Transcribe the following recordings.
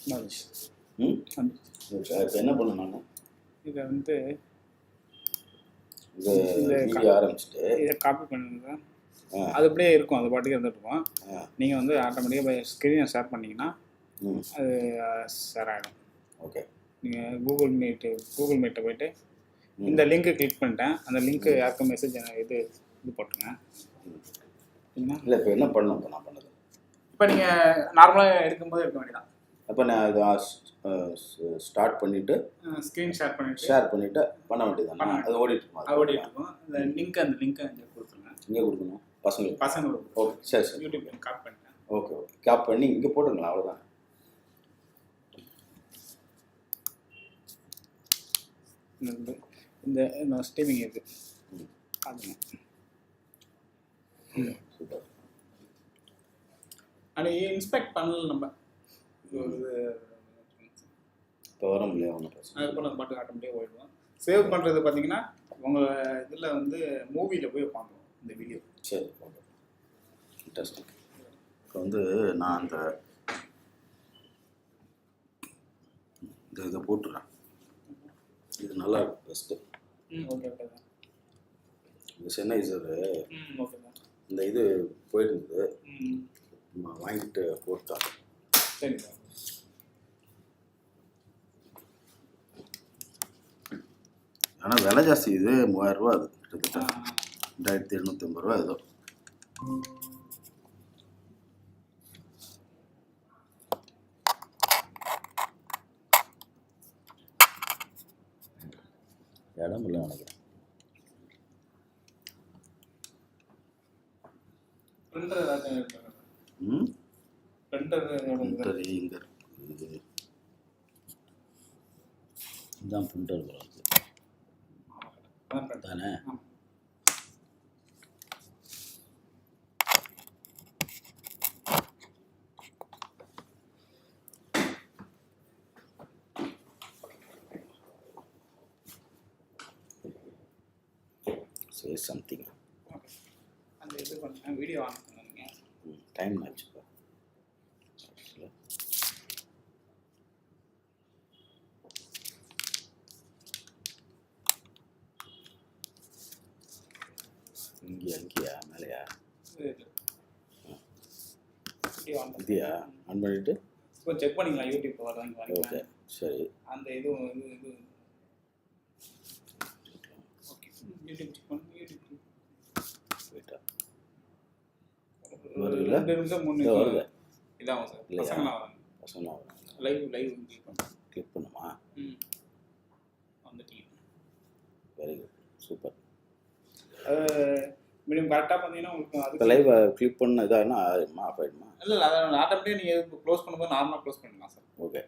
இப்போ என்ன பண்ண நான் இதை வந்து இந்த வீடியோ ஆரம்பிச்சுட்டு இதை காப்பி பண்ணுங்க. அது அப்படியே இருக்கும், அது பாட்டுக்கு இருந்துட்டு இருக்கும். நீங்கள் வந்து ஆட்டோமேட்டிக்காக ஸ்க்ரீனை ஷேர் பண்ணிங்கன்னா அது ஷேர் ஆகிடும். ஓகே, நீங்கள் கூகுள் மீட்டை போய்ட்டு இந்த லிங்க்கு கிளிக் பண்ணிட்டேன். அந்த லிங்க்கு யாருக்கும் மெசேஜ் இது போட்டுருங்க. இல்லை இப்போ என்ன பண்ணணும்? இப்போ நான் பண்ணது இப்போ நீங்கள் நார்மலாக எடுக்கும்போது எடுக்க வேண்டியதான். அப்போ நான் அதை ஸ்டார்ட் பண்ணிவிட்டு ஸ்க்ரீன் ஷேர் பண்ணிவிட்டு பண்ண வேண்டியதானே? அது ஓடிட்டு இருக்கும். அந்த லிங்க்கை இங்கே கொடுத்துருங்க. இங்கே கொடுக்கணும் பசங்களுக்கு. ஓகே, சரி யூடியூப் காப்பி பண்ணிட்டேன். ஓகே, காப்பி பண்ணி இங்கே போட்டுங்களா? அவ்வளோதான். இந்த ஸ்ட்ரீமிங் இருக்குது அதுங்க. சூப்பர். அது இன்ஸ்பெக்ட் பண்ணல நம்ம. இப்போ வர முடியாது ஒன்றும் பிரச்சனை. அதுக்கப்புறம் நம்ம பாட்டு ஆட்டோமேட்டிக்காக போயிடுவோம். சேவ் பண்ணுறது பார்த்தீங்கன்னா உங்கள் இதில் வந்து மூவியில் போய் பார்க்கணும் இந்த வீடியோ. சரி, ஓகே, இன்ட்ரெஸ்டிங். இப்போ வந்து நான் அந்த இதை போட்டுறேன். இது நல்லா இருக்கும், பெஸ்ட்டு. Okay okay. இந்த சென்னைசரு ஓகே தான். இந்த இது போயிருந்தது, வாங்கிட்டு போட்டாங்க. சரி சார். ஆனால் விலை ஜாஸ்தி. இது 3000 ரூபா. அது கிட்டத்தட்ட 2750 ரூபா ஏதோ. இடம் இல்லை நினைக்கிறேன். பிரிண்டர் இங்கே இருக்குது. இதுதான் பிரிண்டர் தானே? say something. Okay. அந்த இது பண்ண வீடியோ ஆன் பண்ணுங்க. டைம் ஆச்சுப்பா. இங்கேயா மேலையா? வீடியோ ஆன் இதையா ஆன் பண்ணிட்டு இப்போ செக் பண்ணிக்கலாம். யூடியூப் வரலாம். ஓகே, சரி. அந்த இது ஓகே. யூடியூப் செக் பண்ணி யூடியூப் போய்ட்டா வருதுல 2 நிமிஷம் 3 நிமிஷம் வருது. இதான் சார். பசங்கலாம் வராங்க. லைவ் கிளிக் பண்ணுமா? வந்துட்டீங்க. Very good, super. மீடியம் கரெக்டாக பார்த்தீங்கன்னா உங்களுக்கு அது லைவ் கிளிக் பண்ண இதானா ஆஃப் ஆகிடுமா? இல்லை அதை ஆட்டோமேட்டிக்காக நீங்கள் க்ளோஸ் பண்ணும்போது நார்மலாக க்ளோஸ் பண்ணிடலாம் சார். ஓகே,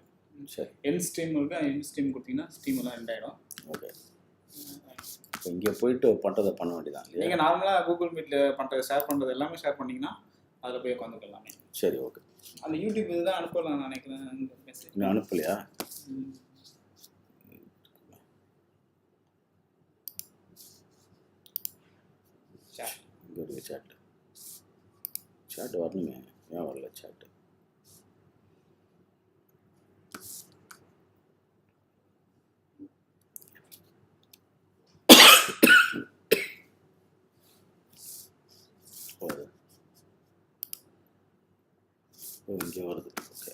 சரி. என் ஸ்ட்ரீம் இருக்குது. என் ஸ்ட்ரீம் கொடுத்தீங்கன்னா ஸ்ட்ரீம் எல்லாம் எண்ட் ஆகிடும். ஓகே. இப்போ இங்கே போயிட்டு பண்ணுறதை பண்ண வேண்டியதான் இல்லையா? நீங்கள் நார்மலாக கூகுள் மீட்டில் பண்ணுறது ஷேர் பண்ணுறது எல்லாமே ஷேர் பண்ணிங்கன்னா அதில் போய் உட்காந்துக்கலாமே. சரி, ஓகே. அந்த யூடியூப் இதுதான் அனுப்பலாம் நினைக்கிறேன். இன்னும் அனுப்பலையா? இங்கே ஒரு சேட் வரணுமே, ஏன் வரல சேட்டு? இங்கே வருது. ஓகே,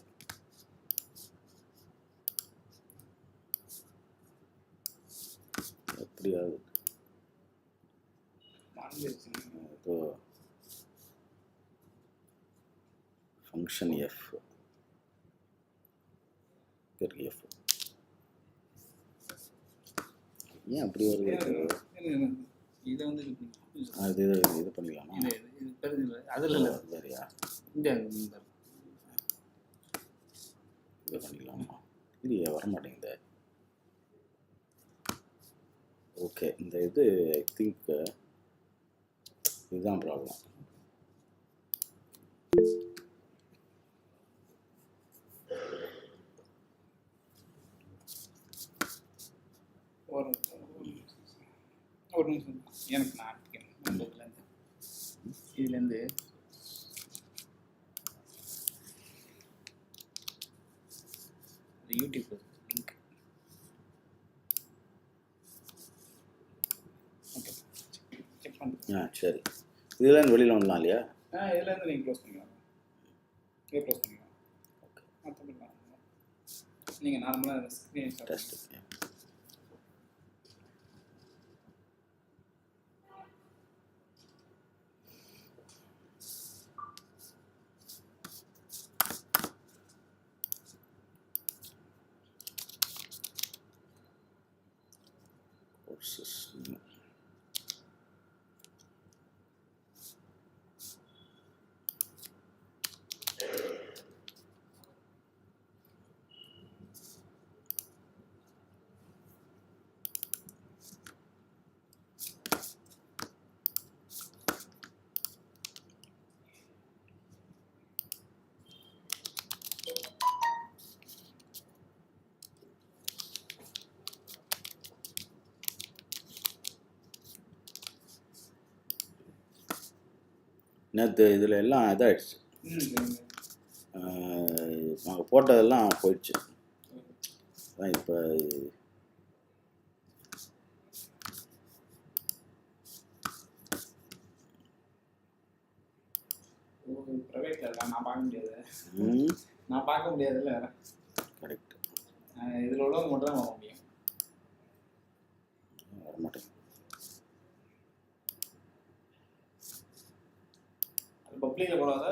எப்படியாவது ஏதோ ஃபங்க்ஷன் எஃப் ஏன் அப்படி வருது? இதை வந்து இது பண்ணிக்கலாமா? அதில் இல்லை வேறையா? இந்த இது பண்ணிக்கலாமா? இது வரமாட்டேங்குது. ஓகே, இந்த இது ஐ திங்க் இதுதான் ப்ராப்ளம். ஒரு நிமிஷம் எனக்கு நான் இதுலேருந்து இந்த யூடியூப் லிங்க். ஓகே செக் பண்ணுங்க. சரி. இதெல்லாம் வெளியில் வரலாம் இல்லையா? இதுலேருந்து நீங்கள் க்ளோஸ் பண்ணிக்கலாம். இதை க்ளோஸ் பண்ணிக்கலாம். ஓகே. மற்றபடி நீங்கள் நார்மலாக ஸ்க்ரீன் டெஸ்ட். நேற்று இதில் எல்லாம் இதாகிடுச்சு. நாங்கள் போட்டதெல்லாம் போயிடுச்சு. அதான் இப்போ ப்ரைவேட்டில் நான் பார்க்க முடியாது. நான் பார்க்க முடியாதுல்ல. கரெக்ட். இதில் உள்ளவங்க மட்டும் தான் பார்க்க முடியும். வரமாட்டேன். பப்ளிக்கில் போடாதா?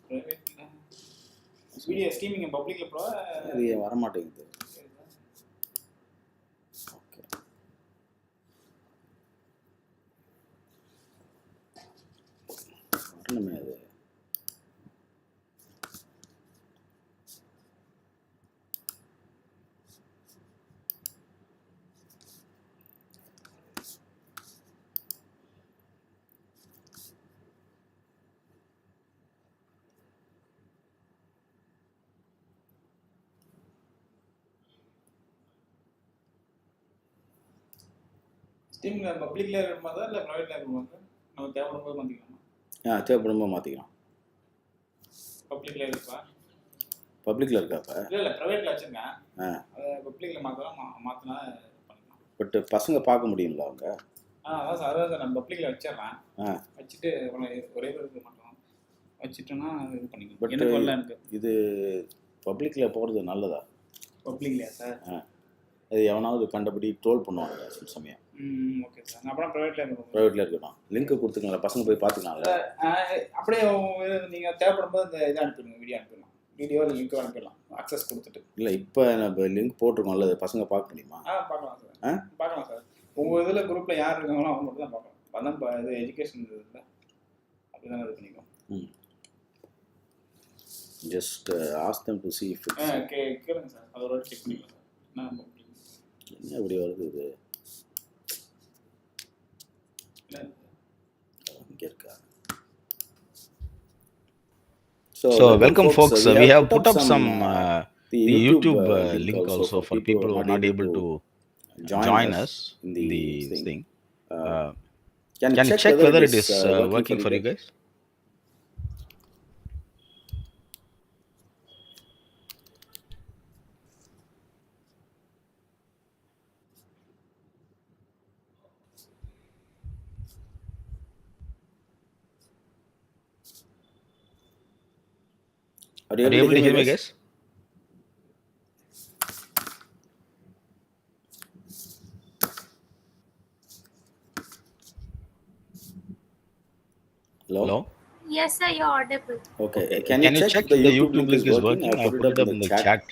ப்ரைவேட்டில் வீடியோ ஸ்ட்ரீமிங் பப்ளிக்கில் போட அது வரமாட்டேங்குது. ஓகே. வரணுமே அது. ஸ்ட்ரீமில் பப்ளிக்கில் இருக்கிற மாதிரி இல்லை ப்ரைவேட்டில் இருக்கிற மாதிரி நம்ம தேவைப்படும் போது மாற்றிக்கலாமா? தேவைப்படும் போது மாற்றிக்கலாம். பப்ளிக்கில் இருக்கா? பப்ளிக்கில் இருக்காப்பா? இல்லை ப்ரைவேட்டில் வச்சுருக்கேன். அதை பப்ளிக்கில் மாற்றினா பண்ணிக்கலாம். பட் பசங்க பார்க்க முடியுங்களா அவங்க? அதான் சார், அதான் சார் நான் பப்ளிக்கில் வச்சிடுறேன். வச்சுட்டு ஒரே பேருக்கு மட்டும் வச்சுட்டோன்னா இது பண்ணிக்கலாம். பட் எனக்கு வரல. எனக்கு இது பப்ளிக்கில் போகிறது நல்லதா? பப்ளிக்லையா சார்? அது எவனாவது கண்டபடி ட்ரோல் பண்ணுவாங்க சில சமயம். Okay sir. நான் அப்புறம் ப்ரைவேட்டில் இருக்கட்டும். லிங்க் கொடுத்துக்கலாம், பசங்க போய் பார்த்துக்கலாம்ல. அப்படியே நீங்கள் தேவைப்படும் போது இந்த இதை அனுப்பிடுங்க, வீடியோ அனுப்பிடலாம். வீடியோ இல்லை லிங்க் அனுப்பிடலாம், அக்சஸ் கொடுத்துட்டு. இல்லை இப்போ நம்ம லிங்க் போட்டிருக்கோம்ல, அது பசங்க பார்க்க முடியுமா? பார்க்கலாம் சார். பார்க்கலாம் சார். உங்கள் இதில் குரூப்பில் யார் இருக்காங்களோ அவங்க மட்டும் தான் பார்க்கலாம். அதான் இது எஜுகேஷன் இதில் அப்படி தானே இது பண்ணிக்கலாம். Just ask them to see if it's கேளுங்க சார், அதோட செக் பண்ணிக்கலாம் சார். என்ன இப்படி வருது இது? இங்கே இருக்கா? So welcome folks, we have put up some the YouTube link also for people who are not able to join us in the thing. Can you check whether it is working for you guys? Are you able to hear me guys? Hello? Yes, sir, you're audible. Okay. Can you check the YouTube link is working? I put it up in the chat.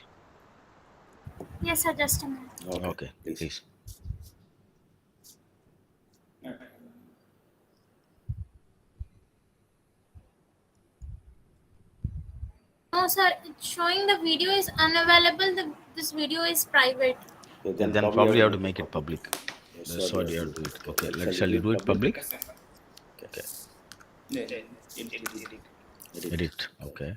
Yes, sir, just a minute. Okay, please. No, sir, it's showing the video is unavailable. This video is private. Then probably you have to make it public. That's what you have to do it. Okay, shall you do it public? Okay. Edit. Okay.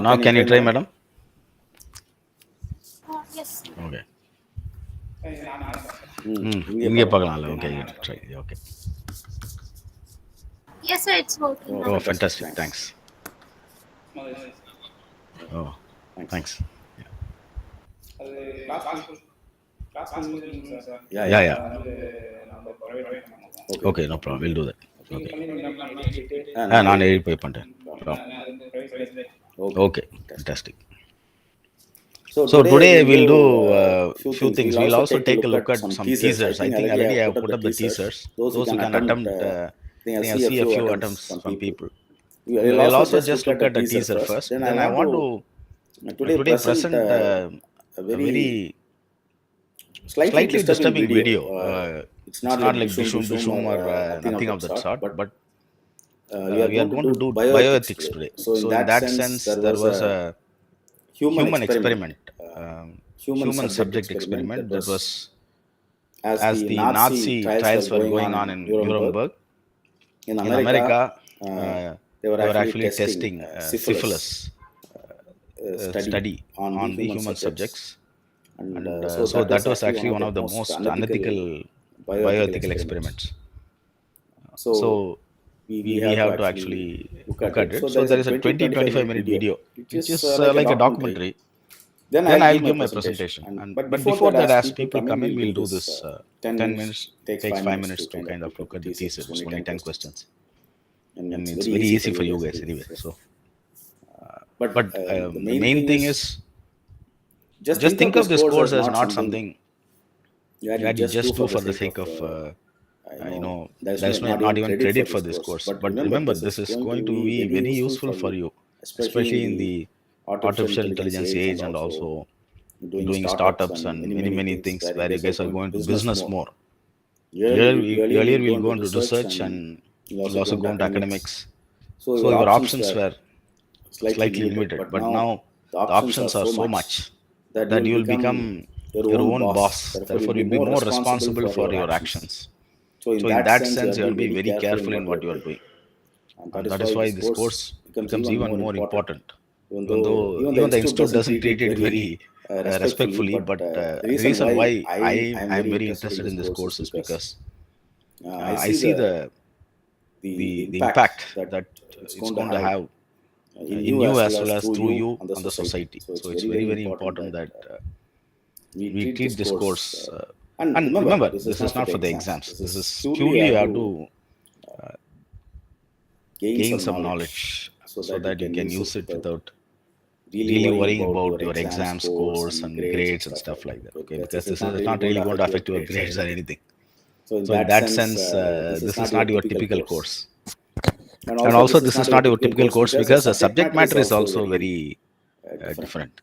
Now can you try, madam? Yes. Okay. இங்கே இங்கே பார்க்கலாம்ல. Okay, you try. Okay. Yes, sir. It's working. Oh, fantastic. Thanks. Oh, thanks. அது class முடிஞ்சிருங்க sir. Yeah. அது நம்ம private பண்ணுவோம். Okay, no problem. We'll do that. Okay. நான் நான் போய் பண்ணுறேன். Okay, fantastic. So today we'll do few things. We'll also take a look at some teasers. I think already I have put up the teasers. Those who can attempt, I see a few attempts from people. We'll also just look at the teaser first. Then I want to today present a very slightly disturbing video. It's not like Bishum or nothing of that sort, but we are going to do bioethics today. So in that sense, there was a human experiment, human subject experiment that was as the Nazi trials were going on in Nuremberg. In America, they were actually testing syphilis study on the human subjects. And so that was actually one of the most unethical bioethical experiments. So we have to actually look at it. So there is a 20-25 minute video, which is like a documentary. Then I'll give my presentation. But before that, as people come in, we'll do this 10 minutes, takes 5 minutes to kind of look at the thesis. It's only 10 questions. And it's very easy for you guys anyway. So, but the main thing is, just think of this course as not something that you just do for the sake of, there's not even credit for this course. But remember, this is going to be very useful for you, especially in the artificial intelligence age and also doing startups and many things where you guys are going to business more. Earlier we'll go into research and we'll also go into academics. So your options were slightly limited, but now the options are so much that you will become your own boss. Therefore, you'll be more responsible for your actions. So in that sense, you have to be very careful in what you are doing. And that is why this course becomes even more important. Even though the institute doesn't treat it very respectfully, but the reason why I am very interested in this course is because I see the impact that it's going to have in you as well as through you on the society. So it's very important that we treat this course. And remember, this is not for the exams. This is purely you have to gain some knowledge so that you can use it without really worrying about your exam scores and grades and stuff like that. Okay, because this is not really going to affect your grades or anything. So in that sense, this is not your typical course. And also, this is not your typical course because the subject matter is also very different.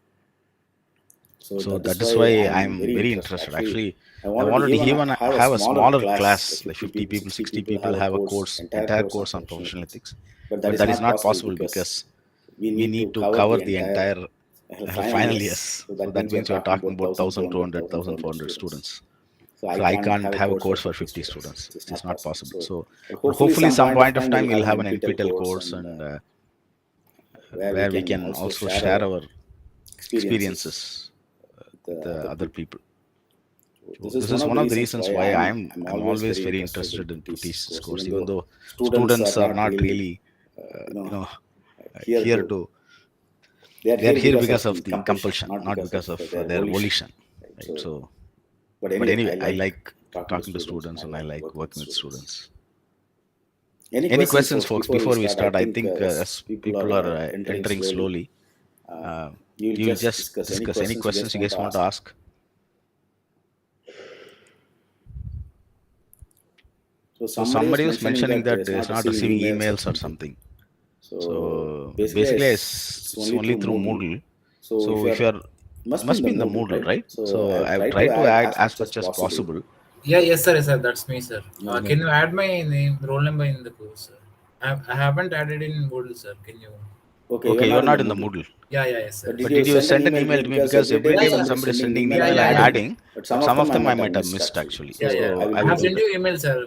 So that is why I am very interested. Actually, I wanted to even have a smaller class, like 50 people, 60 people, have a course, entire course on professional ethics. But that is not possible because we need to cover the entire final years. So that means you are talking about 1,200, 1,400 students. So I can't have a course for 50 students. It's not possible. So hopefully some point of time we'll have an NPTEL course and where we can also share our experiences with the other people. This is one of the reasons why I'm always very interested in to teach this course, even though students are not really here to. They are here because of the compulsion, not because of their volition. Right? So, but anyway, I like talking to students and I like working with students. Any questions, folks? Before we start, I think as people are entering slowly, you'll just discuss any questions you guys want to ask. So somebody was mentioning that it's not receiving emails or something. So basically, it's only through Moodle. So if you are, must be in the Moodle, right? So I've tried to add as much as possible. Yes, sir. That's me, sir. Can you add my name, roll number in the course, sir? I haven't added in Moodle, sir. Can you? Okay, you're not in the Moodle. Yes, sir. But did you send an email to me? Because every day when somebody is sending me email, I'm adding. Some of them I might have missed actually. I have sent you email, sir.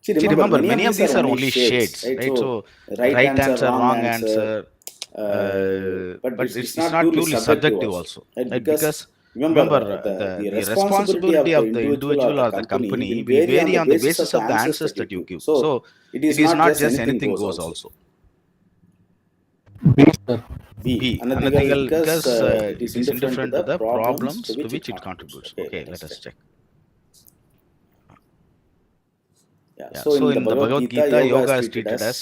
See, See, remember, remember, many of these are only shades, right? So, right answer, wrong answer, but it's not purely subjective also, right? Because remember, the responsibility of the individual or the company will vary on the basis of the answers that you give. So, it is not just anything goes also. B, sir. B. B, Another nothing thing else, because it it is indifferent to the problems to which it contributes. Okay, let us check. Yeah. Yeah. So in the Bhagavad Gita, yoga is treated as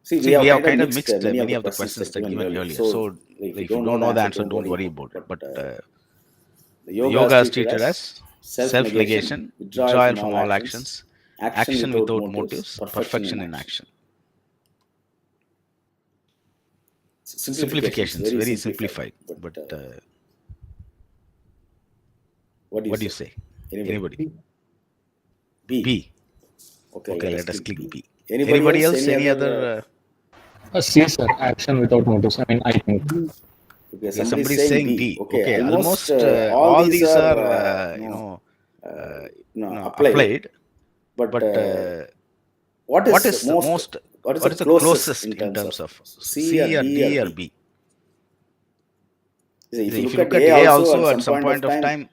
see, we have kind of mixed many of the questions that given earlier. So if you don't know the answer, don't worry about it. But the yoga is treated as self-negation, withdrawal from all actions, action without motives, perfection in action. Simplification is very simplified. But what do you say? Anybody? B. Okay, let us click B. Anybody else? Any other? C, sir. Action without motives. I mean, I think. Okay, Okay, somebody is saying D. Okay, almost all these are applied. But what is the most? What is the closest in terms of C or D or B? See, if you look at A also, at some point of time,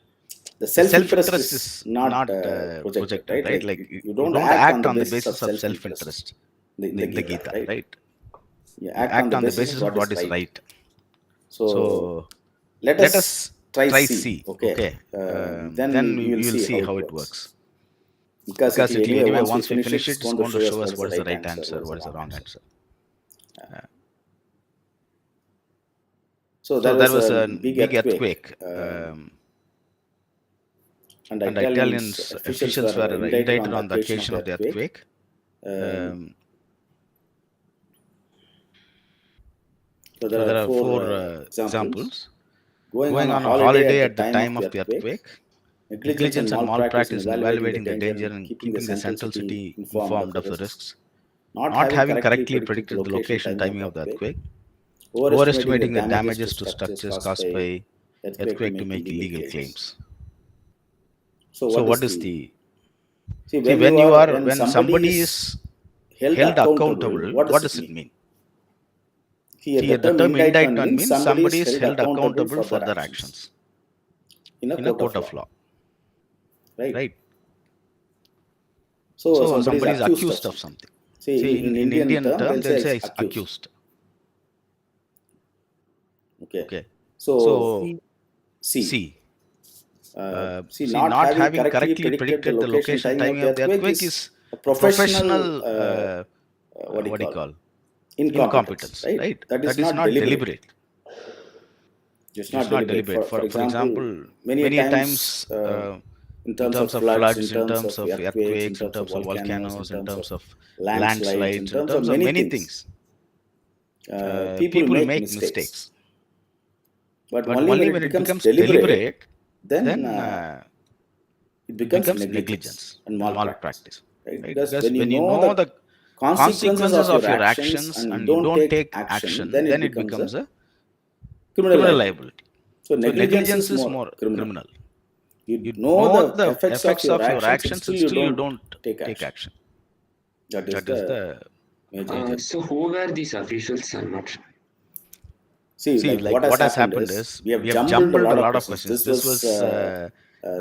the self-interest is not projected, right? Like you don't act on the basis of self-interest in the Gita, right? You act on the basis of what is right. So let us try C. Okay. Then we will see how it works. Because it will anyway, once we finish it, it's going to show us what is the right answer, what is the wrong answer. So there was a big earthquake. And Italian officials were indicted on the occasion of the earthquake. So there are four examples. Going on a holiday at the time of the earthquake, negligence and malpractice in evaluating the danger and keeping the central city informed of the risks, not having correctly predicted the location and timing of the earthquake, overestimating the damages to structures caused by earthquake to make illegal claims. So what is the... See, when somebody is held accountable, what does it mean? Here, the term indictment means somebody is held accountable for their actions in a court of law. Right? So somebody is accused of something. See, in Indian term, they'll say it's accused. Okay. So C. See, not having correctly predicted the location and timing of the earthquake is a professional, what do you call? Incompetence, right? That is not deliberate. It's not deliberate. For example, many times in terms of floods, in terms of earthquakes, in terms of volcanoes, in terms of landslides, in terms of many things, people make mistakes. But only when it becomes deliberate, then it becomes negligence and malpractice. Right? Because when you know the consequences of your actions and you don't take action, then it becomes a criminal liability. So negligence is more criminal. You know the effects of your actions and still you don't take action. That is the major. So who were these officials? I'm not sure. See, like what has happened is we have jumbled a lot of questions. This was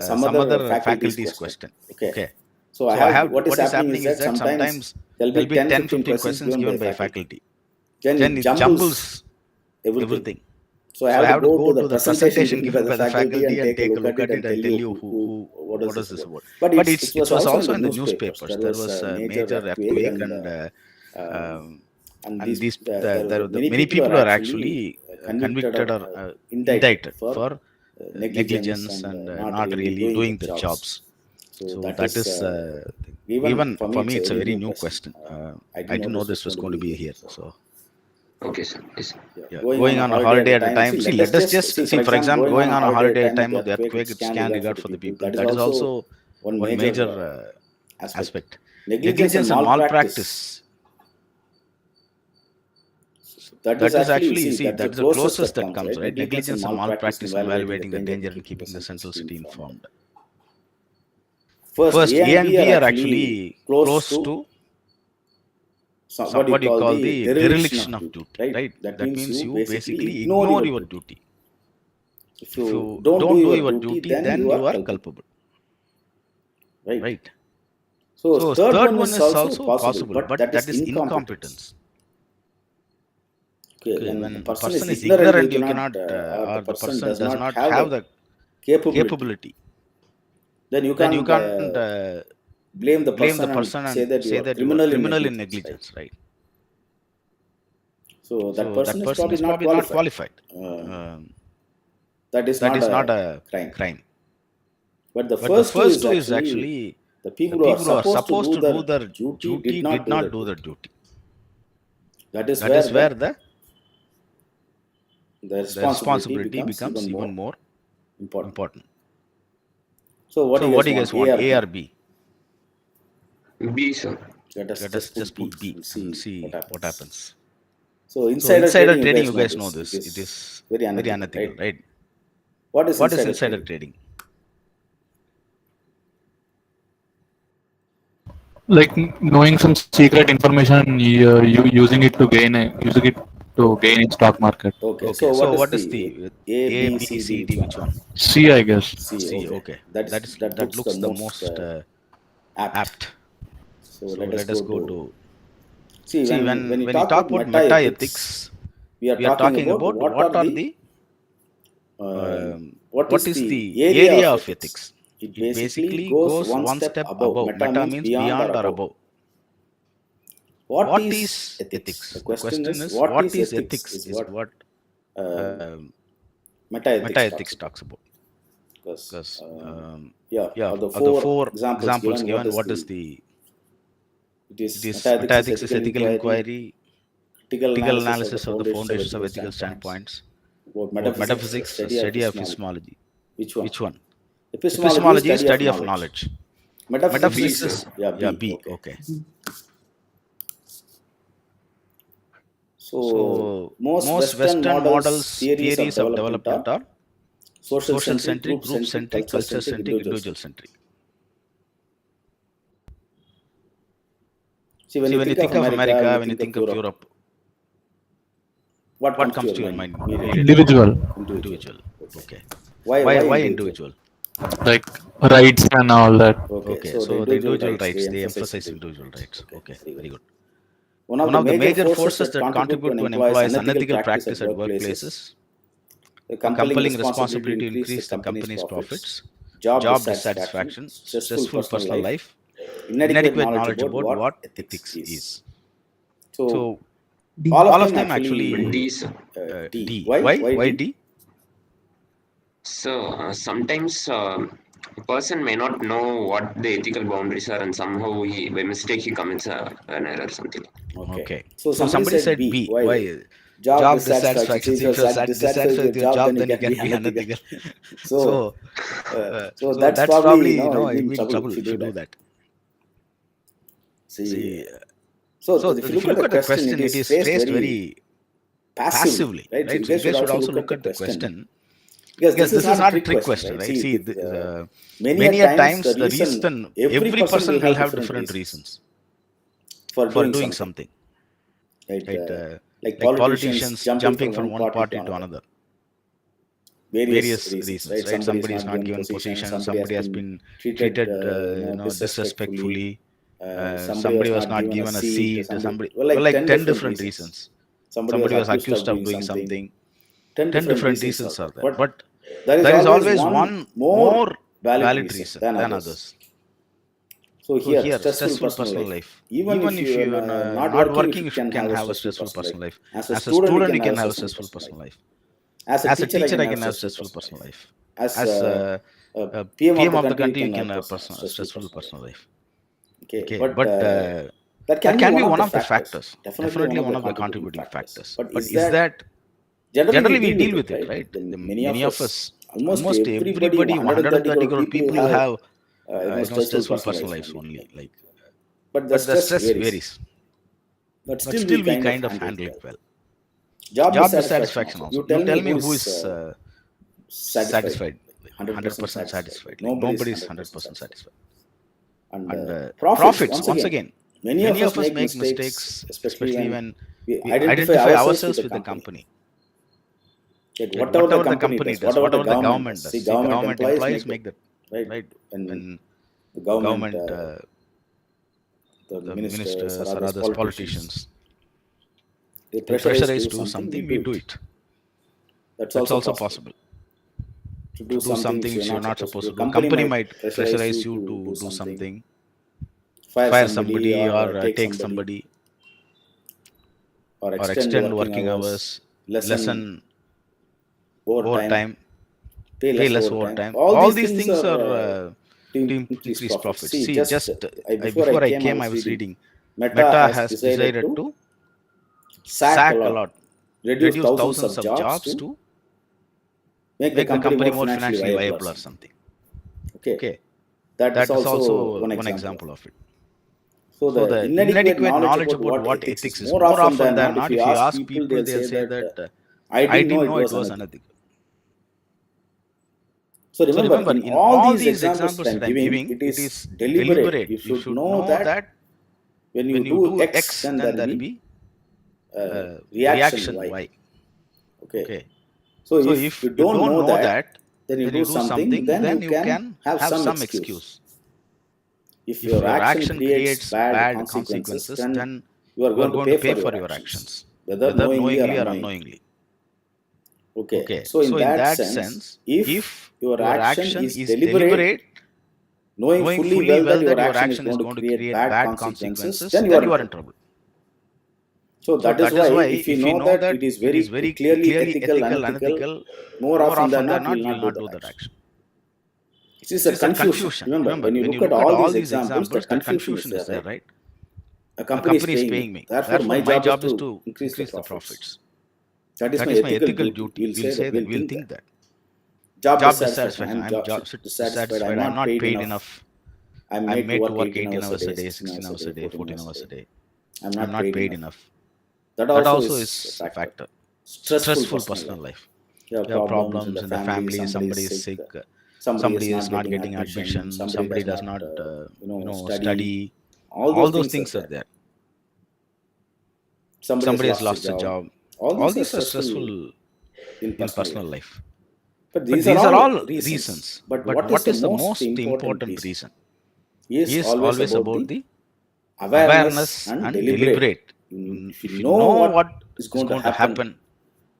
some other faculty's question. Okay. So I have what is happening is that sometimes there'll be 10-15 questions given by faculty. Then it jumbles everything. So I have to go to the presentation given by the faculty and take a look at it and tell you what is this about. But it was also in the newspapers. There was a major earthquake and these many people are actually convicted or indicted for negligence and not really doing their jobs. So that is even for me it's a very new question. I didn't know this was going to be here. So Okay, sir. Yes. yeah. Going on a holiday at a time. See, let us just see, for example, going on a holiday at a time of the earthquake, it's can regard for the people. That is also one major aspect. Negligence and malpractice. That is actually, see, that is the closest that comes, right? Negligence and malpractice in evaluating the danger and keeping the central city informed. First, A and B are actually close to what you call the dereliction of duty, right? That means you basically ignore your duty. If you don't do your duty, then you are culpable. Right? So third one is also possible, but that is incompetence. Okay, when a person is ignorant, you cannot, or the person does not have the capability then you can't blame the person and say that you are criminal in negligence, right? So that person is probably not qualified. That is not a crime. But the first two is actually the people who are supposed to do their duty did not do their duty. That is where the responsibility becomes even more important. So what do you guys want? A or B? B, sir. Let us just put B and see what happens. So insider trading, you guys know this. It is very unethical, right? What is insider trading? Like knowing some secret information, using it to gain in stock market. Okay. So what is the A, B, C, D? Which one? C, I guess. C. Okay. That looks the most apt. So let us go to. See, when you talk about meta ethics, we are talking about what are the what is the area of ethics. It basically goes one step above. Meta means beyond or above. What is ethics? The question is what is ethics is what meta ethics talks about. Because of the four examples given, what is the meta ethics is ethical inquiry, critical analysis of the foundations of ethical standpoints. About metaphysics, study of epistemology. Which one? Epistemology is study of knowledge. Metaphysics is B. Okay. So most Western models, theories of development are social centric, group centric, culture centric, individual centric. See, when you think of America, when you think of Europe, what comes to your mind? Individual. Okay. Why individual? Like rights and all that. Okay. So the individual rights, they emphasize individual rights. Okay. Very good. One of the major forces that contribute to an employee's unethical practice at workplaces, a compelling responsibility to increase the company's profits, job dissatisfaction, stressful personal life, inadequate knowledge about what ethics is. So all of them actually D, sir. D. Why D? So sometimes a person may not know what the ethical boundaries are, and somehow by mistake he commits an error, something. Okay. So somebody said B. Why? Job dissatisfaction. If you're dissatisfied with your job, then you can be unethical. So that's probably you mean trouble if you do that. See. So if you look at the question, it is phrased very passively, right? So you guys should also look at the question. Because this is not a trick question, right? See, many a times the reason, every person will have different reasons for doing something. Right? Like politicians jumping from one party to another. Various reasons, right? Somebody is not given position, somebody has been treated disrespectfully, somebody was not given a seat, somebody, like 10 different reasons. Somebody was accused of doing something. 10 different reasons are there. But there is always one more valid reason than others. So here, stressful personal life. Even if you are not working, you can have a stressful personal life. As a student, you can have a stressful personal life. As a teacher, I can have stressful personal life. As a PM of the country, you can have stressful personal life. Okay, but that can be one of the factors. Definitely one of the contributing factors. But is that generally we deal with it, right? Many of us, almost everybody, 130 crore people have stressful personal lives only. Like, but the stress varies. But still we kind of handle it well. Job dissatisfaction also. You tell me who is satisfied, 100% satisfied. Like, nobody is 100% satisfied. And profits, once again, many of us make mistakes, especially when we identify ourselves with the company. Like whatever the company does, whatever the government does. See, government employees make that, right? When the government, the ministers or others, politicians, they pressurize to do something, we do it. That's also possible. to do some things you're not supposed to do. Company might pressurize you to do something, fire somebody or take somebody, or extend working hours, lessen overtime, pay less overtime. All these things are to increase profits. See, just before I came, I was reading Meta has decided to sack a lot, reduce thousands of jobs to make the company more financially viable or something. Okay, that is also one example of it. So the inadequate knowledge about what ethics is, more often than not, if you ask people, they'll say that I didn't know it was unethical. So remember, in all these examples that I'm giving, it is deliberate. You should know that when you do X, then there will be reaction Y. Okay. So if you don't know that, then you do something, then you can have some excuse. If your action creates bad consequences, then you are going to pay for your actions, whether knowingly or unknowingly. Okay. So in that sense, if your action is deliberate, knowing fully well that your action is going to create bad consequences, then you are in trouble. So that is why if you know that it is very clearly ethical, unethical, more often than not, you will not do that action. It is a confusion. Remember, when you look at all these examples, the confusion is there, right? A company is paying me. Therefore, my job is to increase the profits. That is my ethical duty. We'll say that. We'll think that. Job dissatisfaction. I'm job dissatisfied. I'm not paid enough. I'm made to work 18 hours a day, 16 hours a day, 14 hours a day. I'm not paid enough. That also is a factor. Stressful personal life. You have problems in the family. Somebody is sick. Somebody is not getting admission. Somebody does not, study. All those things are there. Somebody has lost a job. All these are stressful in personal life. But these are all reasons. But what is the most important reason? Is always about the awareness and deliberate. If you know what is going to happen,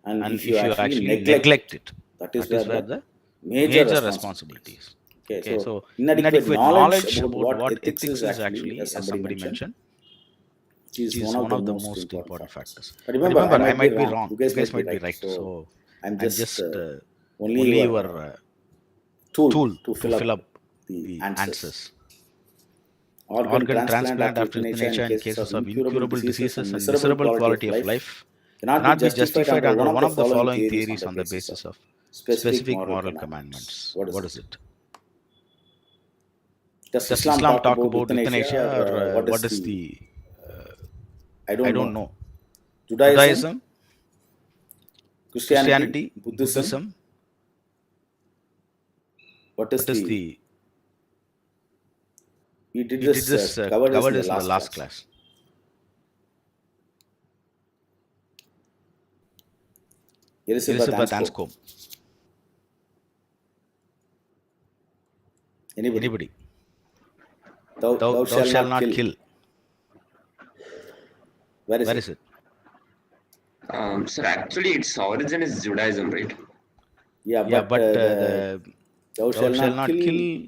and if you actually neglect it, that is where the major responsibility is. Okay, so inadequate knowledge about what ethics is actually, as somebody mentioned, is one of the most important factors. But remember, I might be wrong. You guys might be right. So I'm just only your tool to fill up the answers. Organ transplant after euthanasia in cases of incurable diseases and miserable quality of life cannot be justified under one of the following theories on the basis of specific moral commandments. What is it? Does Islam talk about euthanasia, or what is the... I don't know. Judaism, Christianity, Buddhism. What is the... We did this covered this in the last class. Elizabeth Anscombe. Anybody? Thou shall not kill. Where is it? Sir, actually, its origin is Judaism, right? Yeah, but thou shall not kill.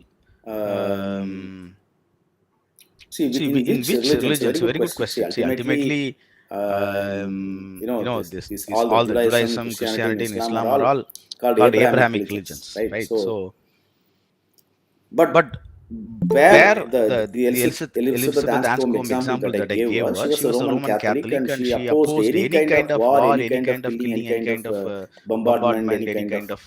See, in which religions? Very good question. See, ultimately, this all the Judaism, Christianity, and Islam are all called Abrahamic religions, right? So, but where the Elizabeth Anscombe example that I gave was, she was a Roman Catholic and she opposed any kind of war, any kind of killing, any kind of bombardment, any kind of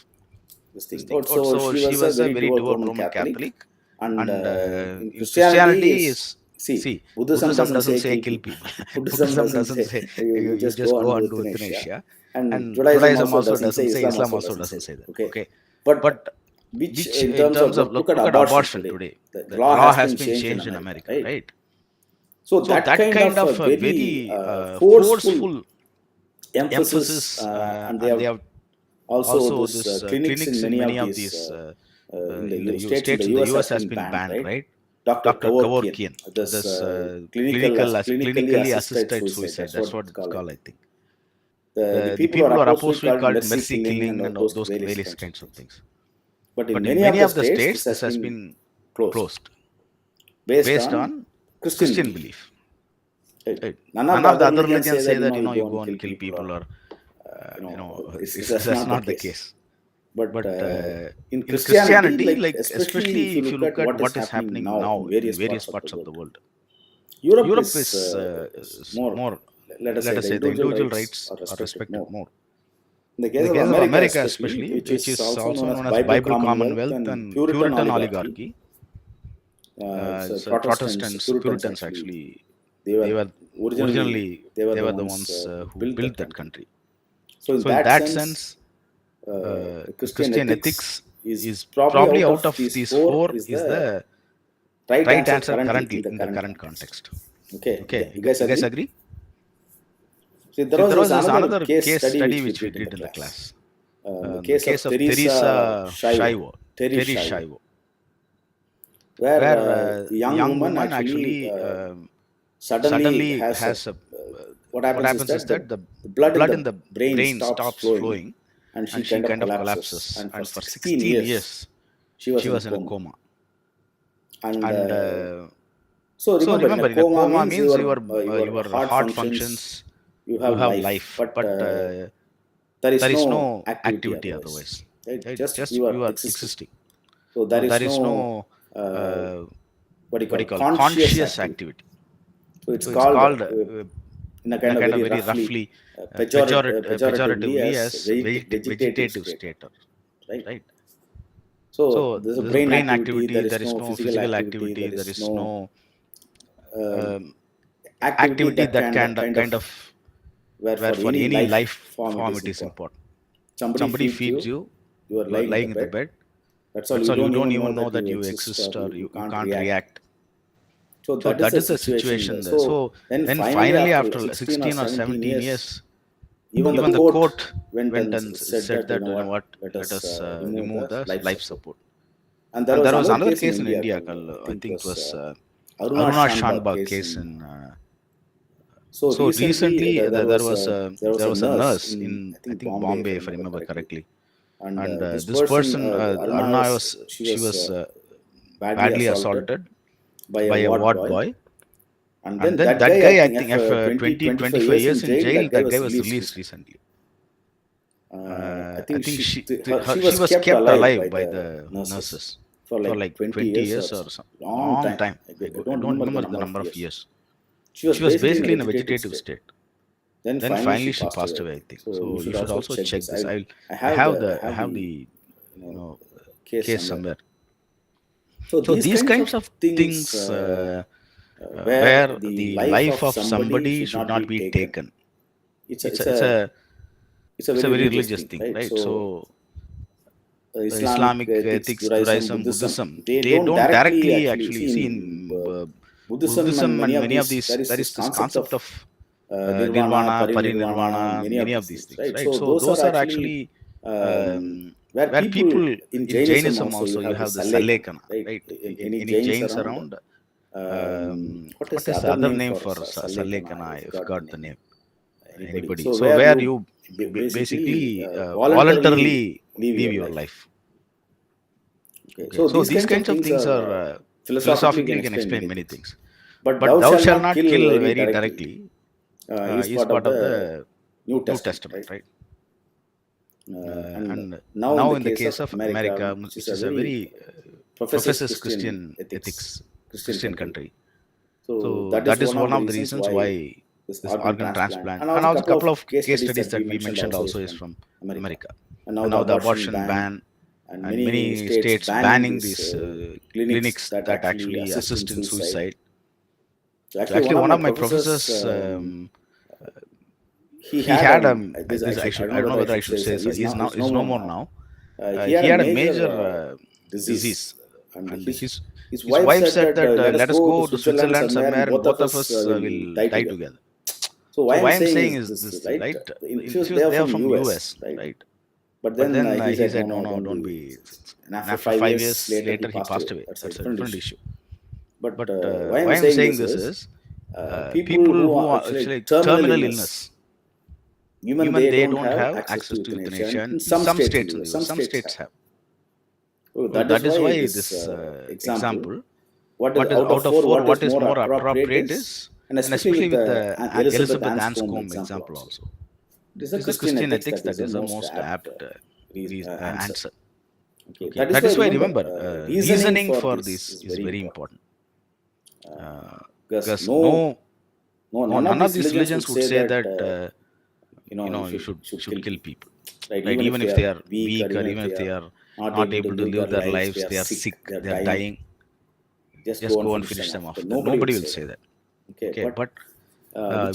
this thing. So she was a very devout Roman Catholic. And Christianity is, see, Buddhism doesn't say kill people. Buddhism doesn't say you just go and do euthanasia. And Judaism also doesn't say, Islam also doesn't say that. Okay, but which in terms of look at abortion today, the law has been changed in America, right? So that kind of a very forceful emphasis, and they have also this clinics in many of these in the states in the US has been banned, right? Dr. Kevorkian, this clinically assisted suicide, that's what it's called, I think. The people who are opposed to it called mercy killing and those various kinds of things. But in many of the states, this has been closed based on Christian belief. Right. None of the other religions say that you go and kill people or that's not the case. But in Christianity, like especially if you look at what is happening now in various parts of the world, Europe is more, let us say, the individual rights are respected more. In the case of America especially, which is also known as Bible Commonwealth and Puritan oligarchy, so Protestants, Puritans actually, they were originally they were the ones who built that country. So in that sense, Christian ethics is probably out of these four is the right answer currently in the current context. Okay, you guys agree? See, there was this another case study which we did in the class. The case of Teresa Shivo, where a young woman actually suddenly has a what happens is that the blood in the brain stops flowing and she kind of collapses, and for 16 years she was in a coma. And so remember, in a coma means your heart functions, you have life, but there is no activity otherwise. Right? Just you are existing. So there is no what do you call conscious activity. So it's called in a kind of very roughly pejoratively as vegetative state, right? So there's a brain activity, there is no physical activity, there is no activity that kind of where for any life form it is important. Somebody feeds you, you are lying in the bed. That's all. You don't even know that you exist or you can't react. So that is the situation there. So then finally, after 16 or 17 years, even the court went and said that, you know what, let us remove the life support. And there was another case in India called, I think it was Aruna Shanbag case in. So recently there was a nurse in, I think, Bombay, if I remember correctly, and this person Aruna she was badly assaulted by a ward boy, and then that guy, I think, after 25 years in jail, that guy was released recently. I think she was kept alive by the nurses for like 20 years or some long time. I don't remember the number of years. She was basically in a vegetative state. Then finally she passed away, I think. So you should also check this. I have the case somewhere. So these kinds of things where the life of somebody should not be taken. It's a very religious thing, right? So Islamic ethics, Judaism, Buddhism, they don't directly actually see in Buddhism and many of these, there is this concept of nirvana, parinirvana, many of these things, right? So those are actually where people in Jainism also, you have the Salekana, right? Any Jains around? What is the other name for Salekana? I forgot the name. Anybody? So where you basically voluntarily leave your life. So these kinds of things are philosophically you can explain many things. But thou shalt not kill very directly is part of the New Testament, right? And now in the case of America, which is a very professes Christian ethics, Christian country. So that is one of the reasons why this organ transplant, and also a couple of case studies that we mentioned also is from America. And now the abortion ban, and many states banning these clinics that actually assist in suicide. So actually one of my professors, he had I don't know whether I should say so. He's no more now. He had a major disease, and his wife said that let us go to Switzerland somewhere, and both of us will die together. So why I'm saying is this, right? They are from US, right? But then he said, no, don't be. And after 5 years later, he passed away. That's a different issue. But why I'm saying this is people who are actually terminal illness, even they don't have access to euthanasia. Some states have. That is why this example, what is out of four, what is more appropriate is, and especially with the Elizabeth Anscombe example also. It is the Christian ethics that is the most apt answer. Okay. That is why, remember, reasoning for this is very important. Because none of these religions would say that you should kill people, right? Even if they are weak, or even if they are not able to live their lives, they are sick, they are dying, just go and finish them off. Nobody will say that. Okay, but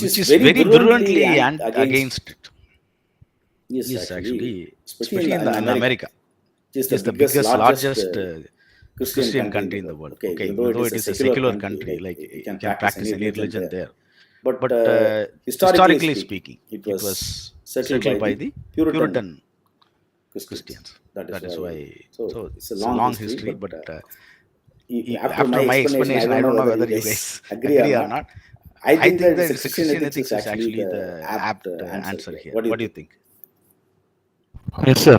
which is very virulently and against it is actually, especially in America, is the biggest, largest Christian country in the world. Okay, even though it is a secular country, like you can practice any religion there. But historically speaking, it was settled by the Puritan Christians. That is why. So it's a long history. But after my explanation, I don't know whether you guys agree or not. I think that Christian ethics is actually the apt answer here. What do you think? Yes, sir.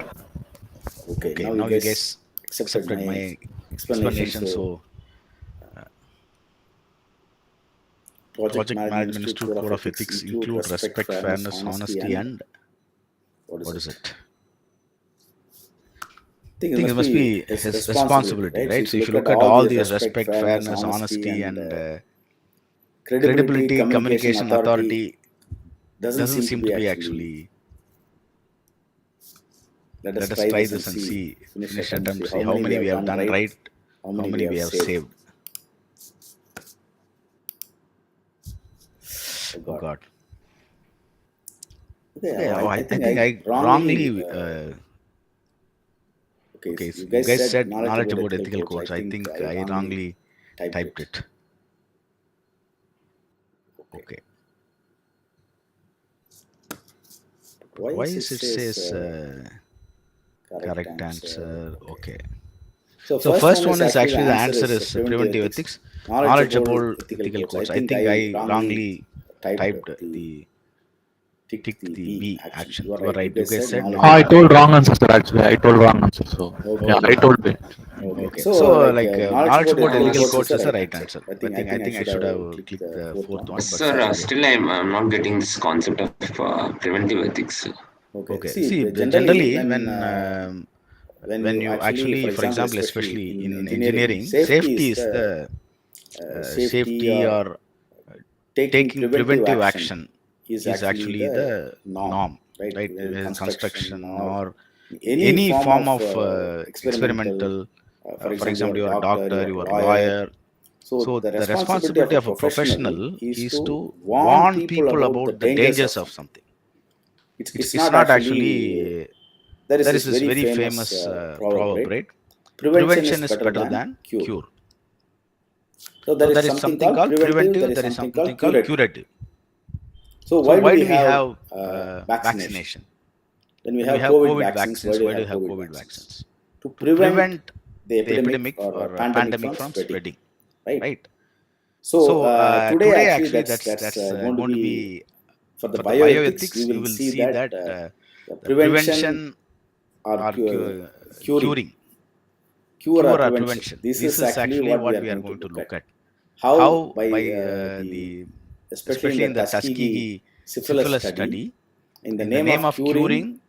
Okay, now you guys accepted my explanation. So, Project Management Institute Code of Ethics include respect, fairness, honesty, and what is it? I think it must be his responsibility, right? So if you look at all these respect, fairness, honesty, and credibility, communication, authority, doesn't seem to be actually. Let us try this and see, finish attempt, see how many we have done right, how many we have saved. Oh God. Okay, I think I wrongly. Okay, so you guys said knowledge about ethical codes. I think I wrongly typed it. Okay. Why is it says correct answer? Okay. So first one is actually the answer is preventive ethics, knowledge about ethical codes. I think I wrongly typed the tick the B action. You are right. You guys said I told wrong answer, sir. Actually, I told wrong answer. So yeah, I told it. Okay. So like knowledge about ethical codes is the right answer. I think I should have clicked the fourth one. But Sir, still I'm not getting this concept of preventive ethics. Okay. See, generally when you actually, for example, especially in engineering, safety is the safety or taking preventive action is actually the norm, right? In construction or any form of experimental, for example, you are a doctor, you are a lawyer. So the responsibility of a professional is to warn people about the dangers of something. It's not actually. There is this very famous proverb, right? Prevention is better than cure. So there is something called preventive, there is something called curative. So why do we have vaccination? When we have COVID vaccines, why do we have COVID vaccines? To prevent the epidemic or pandemic from spreading, right? So today actually that's going to be, for the bioethics, we will see that the prevention or curing. Cure or prevention. This is actually what we are going to look at. How by the, especially in the Tuskegee syphilis study, in the name of curing,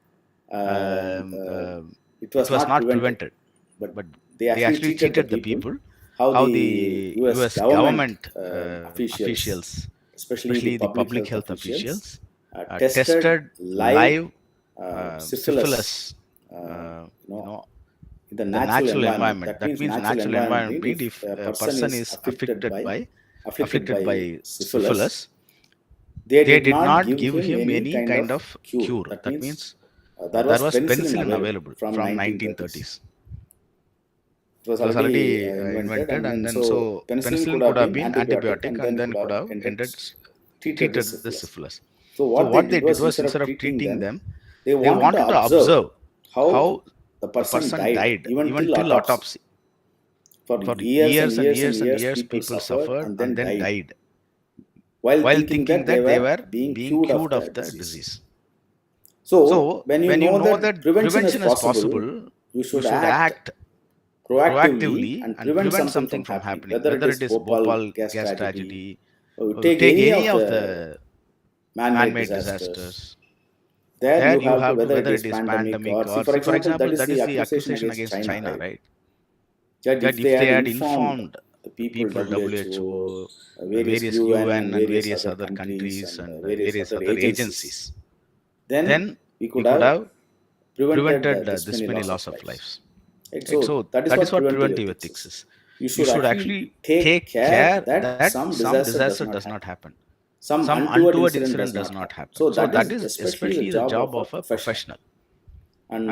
it was not prevented, but they actually cheated the people. How the US government officials, especially the public health officials, tested live syphilis, in the natural environment. That means natural environment means if a person is afflicted by syphilis, they did not give him any kind of cure. That means there was penicillin available from 1930s. It was already invented, and then so penicillin could have been antibiotic, and then could have treated the syphilis. So what they did was, instead of treating them, they wanted to observe how the person died, even till autopsy. For years and years and years, people suffered and then died, while thinking that they were being cured of the disease. So when you know that prevention is possible, you should act proactively and prevent something from happening, whether it is Bhopal gas tragedy, or take any of the man-made disasters. There you have to, whether it is pandemic or, see, for example, that is the accusation against China, right? That if they had informed the people, WHO, various UN and various other countries and various other agencies, then we could have prevented this many loss of lives. Right? So that is what preventive ethics is. You should actually take care that some disaster does not happen. Some untoward incident does not happen. So that is especially the job of a professional. And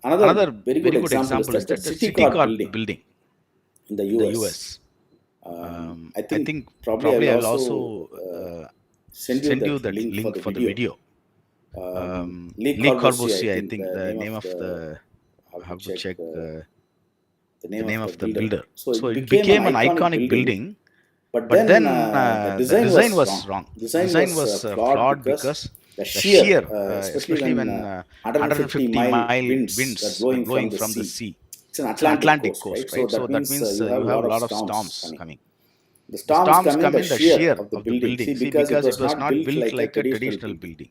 another very good example is that the city corp building in the US. I think probably I'll also send you that link for the video. Lee Corbusier, I think the name of the, I have to check the name of the builder. So it became an iconic building, but then the design was wrong. Design was flawed because the shear, especially when 150-mile winds were blowing from the sea. It's an Atlantic coast, right? So that means you have a lot of storms coming. The storms come in the shear of the building. See, because it was not built like a traditional building.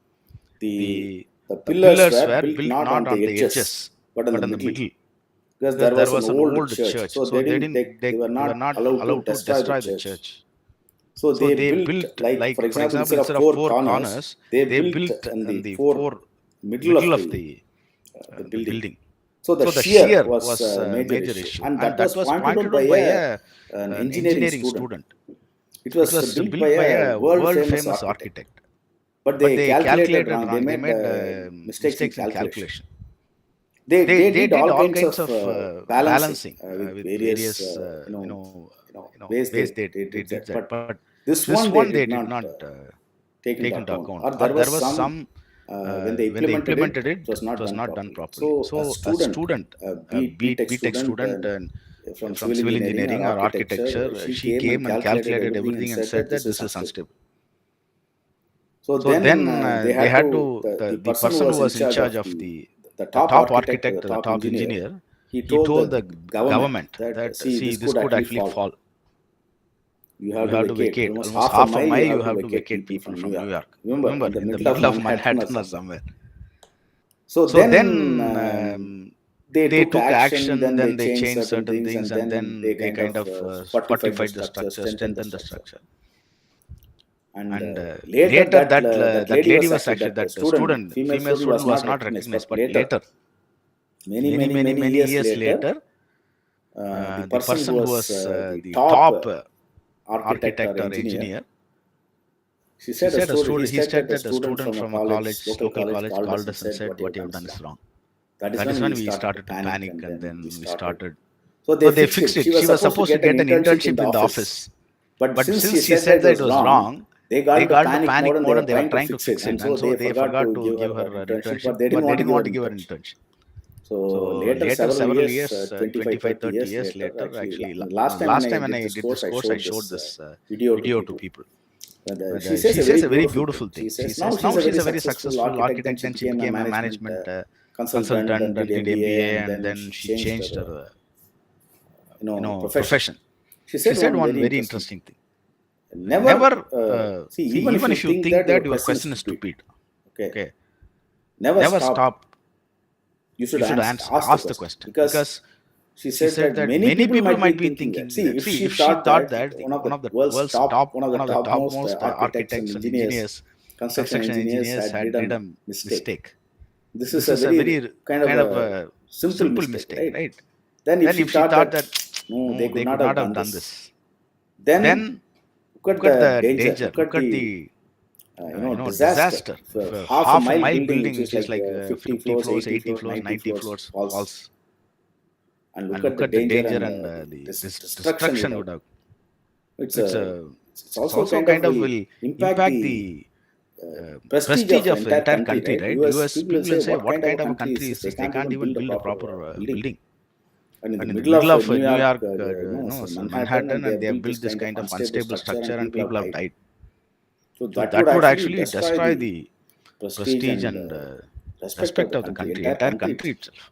The pillars were built not on the edges, but in the middle. Because there was an old church, so they were not allowed to destroy the church. So they built, like for example, instead of four corners, they built in the four middle of the building. So the shear was a major issue, and that was pointed out by an engineering student. It was built by a world-famous architect. But they calculated wrong. They made mistakes in calculation. They did all kinds of balancing with various ways they did that. But this one they did not take into account. Or there was some when they implemented it, it was not done properly. So a student, a B.Tech student from civil engineering or architecture, she came and calculated everything and said that this is unstable. So then they had to, the person who was in charge of the top architect, the top engineer, he told the government that, see, this could actually fall. You have to vacate. Almost half a mile you have to vacate people from New York. Remember, in the middle of Manhattan or somewhere. So then they took action, then they changed certain things, and then they kind of fortified the structure, strengthened the structure. And later that lady was actually, that student, female student was not recognized, but later, many years later, the person who was the top architect or engineer, he said that the student from a college, local college, called us and said, what you have done is wrong. That is when we started to panic, and then we started. So they fixed it. She was supposed to get an internship in the office. But since she said that it was wrong, they got to panic mode and they were trying to fix it. And so they forgot to give her an internship. But they didn't want to give her an internship. So later, several years, 25, 30 years later, actually, last time when I did this course, I showed this video to people. She says a very beautiful thing. She says now she's a very successful architect, then she became a management consultant and did MBA, and then she changed her profession. She said one very interesting thing. Never see, even if you think that your question is stupid, okay, never stop. You should ask the question, because she said that many people might be thinking. See, if she thought that one of the world's topmost architects and engineers, construction engineers had did a mistake. This is a very kind of a simple mistake, right? Then if she thought that no, they could not have done this, then look at the danger, look at the disaster. Half a mile building, which is like 50 floors, 80 floors, 90 floors falls. And look at the danger and the destruction would have. It's also kind of will impact the prestige of the entire country, right? US people will say, what kind of a country is this? They can't even build a proper building. And in the middle of New York, Manhattan, and they have built this kind of unstable structure, and people have died. So that would actually destroy the prestige and respect of the country, entire country itself.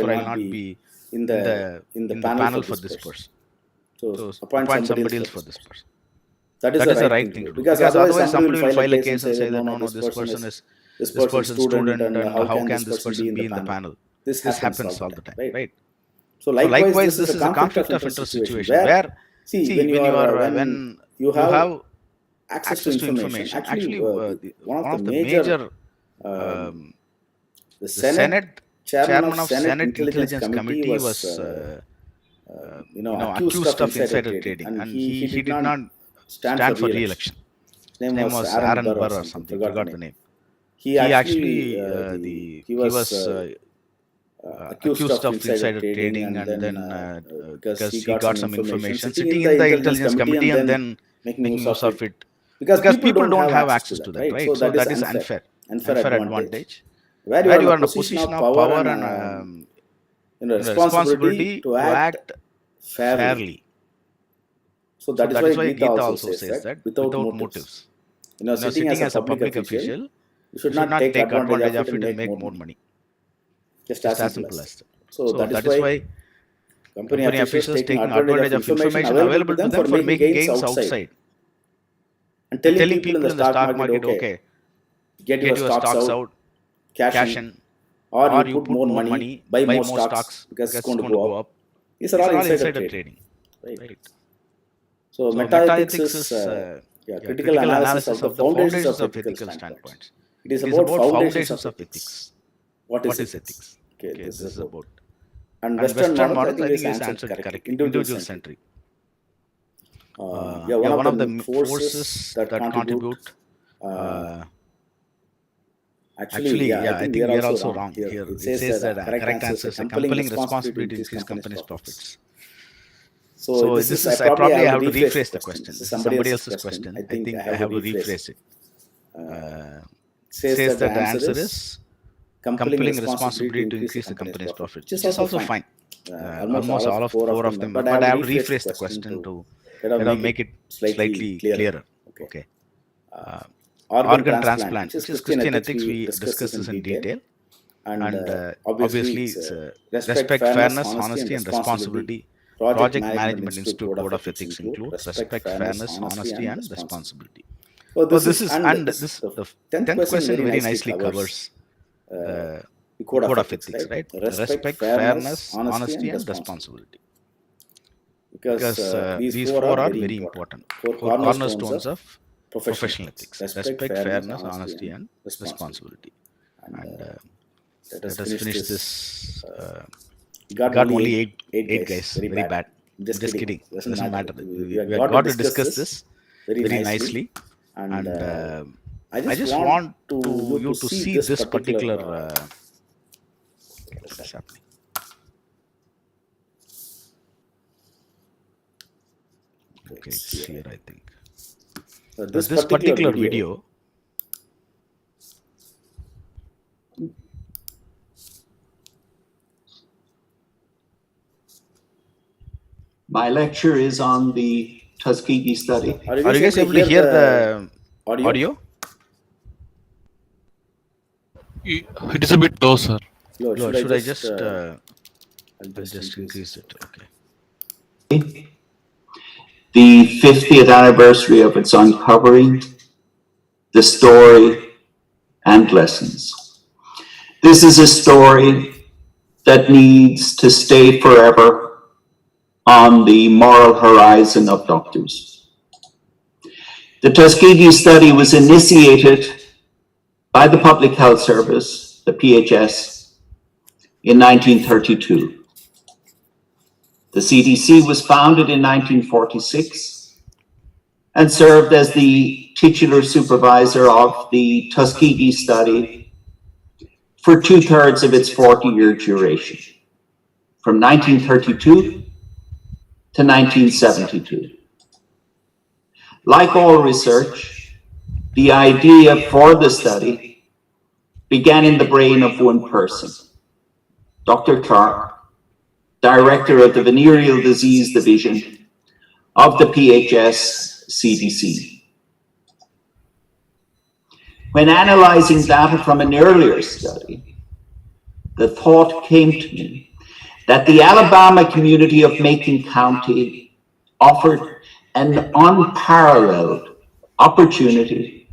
therefore I will not be in the panel for this person. So appoint somebody else for this person. That is the right thing to do, because otherwise somebody will file a case and say that no, this person is this person's student, and how can this person be in the panel? This happens all the time, right? So likewise, this is a conflict of interest situation where, see, when you have access to information. Actually, one of the major the the Senate chairman of Senate Intelligence Committee was accused of insider trading, and he did not stand for re-election. His name was Aaron Burr or something. Forgot the name. He actually he was accused of insider trading, and then because he got some information sitting in the intelligence committee and then making use of it, because people don't have access to that, right? So that is unfair advantage where you are in a position of power and responsibility to act fairly. So that is why Gita also says that without motives. Sitting as a public official, you should not take advantage of it and make more money. Just as simple as that. So that is why company officials taking advantage of information available to them for making gains outside. And telling people in the stock market, okay, get your stocks out, cash in, or you put more money, buy more stocks because it's going to go up. These are all insider trading. Right. So meta-ethics is critical analysis of the foundations of ethical standpoints. It is about foundations of ethics. What is ethics? Okay, this is about. And Western models, I think, is answered correctly. Individual-centric. One of the forces that contribute. Actually, I think we are also wrong here. It says that correct answer is a compelling responsibility to increase company's profits. So this is, I probably have to rephrase the question. This is somebody else's question. I think I have to rephrase it. Says that the answer is compelling responsibility to increase the company's profit, which is also fine. Almost all of four of them, but I have to rephrase the question to make it slightly clearer. Okay. Organ transplant, which is Christian ethics, we discussed this in detail. And obviously, it's respect, fairness, honesty, and responsibility. Project Management Institute Code of Ethics include respect, fairness, honesty, and responsibility. So this is the 10th question very nicely covers the Code of Ethics, right? Respect, fairness, honesty, and responsibility. Because these four are very important. Four cornerstones of professional ethics: respect, fairness, honesty, and responsibility. And let us finish this. Got only eight guys. Very bad. Just kidding. Doesn't matter. We have got to discuss this very nicely. And I just want you to see this particular. What's happening? Okay, it's here, I think. This particular video. My lecture is on the Tuskegee study. Are you guys able to hear the audio? It is a bit low, sir. Should I just I'll just increase it? Okay. The 50th anniversary of its uncovering, the story, and lessons. This is a story that needs to stay forever on the moral horizon of doctors. The Tuskegee study was initiated by the Public Health Service, the PHS, in 1932. The CDC was founded in 1946 and served as the titular supervisor of the Tuskegee study for 2/3 of its 40-year duration, from 1932 to 1972. Like all research, the idea for the study began in the brain of one person, Dr. Clark, director of the Venereal Disease Division of the PHS CDC. When analyzing data from an earlier study, the thought came to me that the Alabama community of Macon County offered an unparalleled opportunity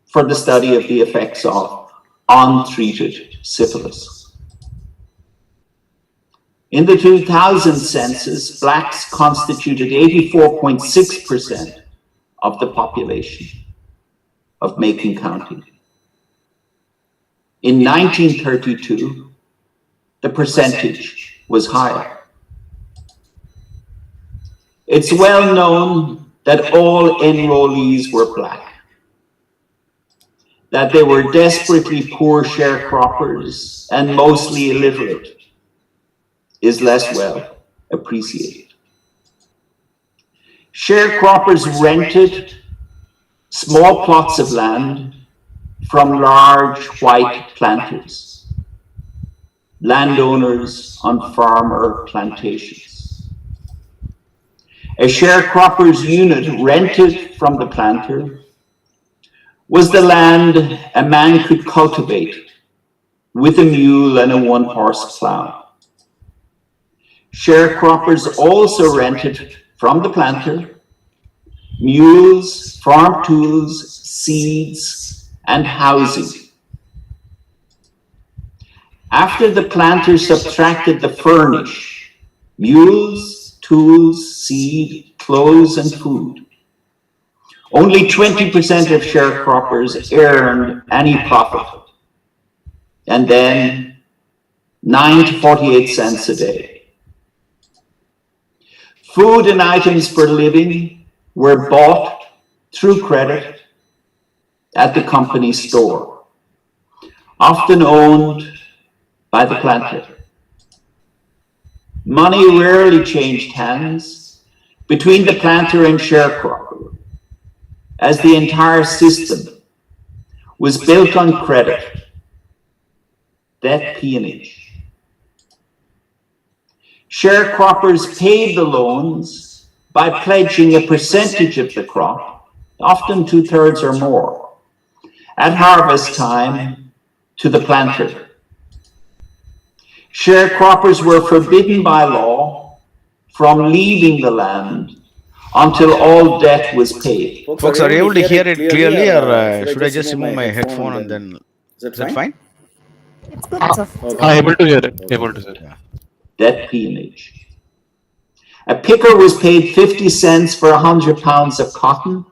for the study of the effects of untreated syphilis. In the 2000 census, Blacks constituted 84.6% of the population. of Macon County. In 1932, the percentage was higher. It's well known that all enrollees were black, that they were desperately poor sharecroppers and mostly illiterate is less well appreciated. Sharecroppers rented small plots of land from large white planters, landowners on farmer plantations. A sharecropper's unit rented from the planter was the land a man could cultivate with a mule and a one-horse plow. Sharecroppers also rented from the planter mules, farm tools, seeds, and housing. After the planter subtracted the furnish, mules, tools, seed, clothes, and food, only 20% of sharecroppers earned any profit, and then 9 to 48 cents a day. Food and items for living were bought through credit at the company store, often owned by the planter. Money rarely changed hands between the planter and sharecropper, as the entire system was built on credit, debt peonage. Sharecroppers paid the loans by pledging a percentage of the crop, often 2/3 or more, at harvest time to the planter. Sharecroppers were forbidden by law from leaving the land until all debt was paid. Folks, are you able to hear it clearly, or should I just remove my headphone and then... Is that fine? It's good, sir. Able to hear it. Able to hear it. Yeah. Debt peonage. A picker was paid 50 cents for 100 pounds of cotton.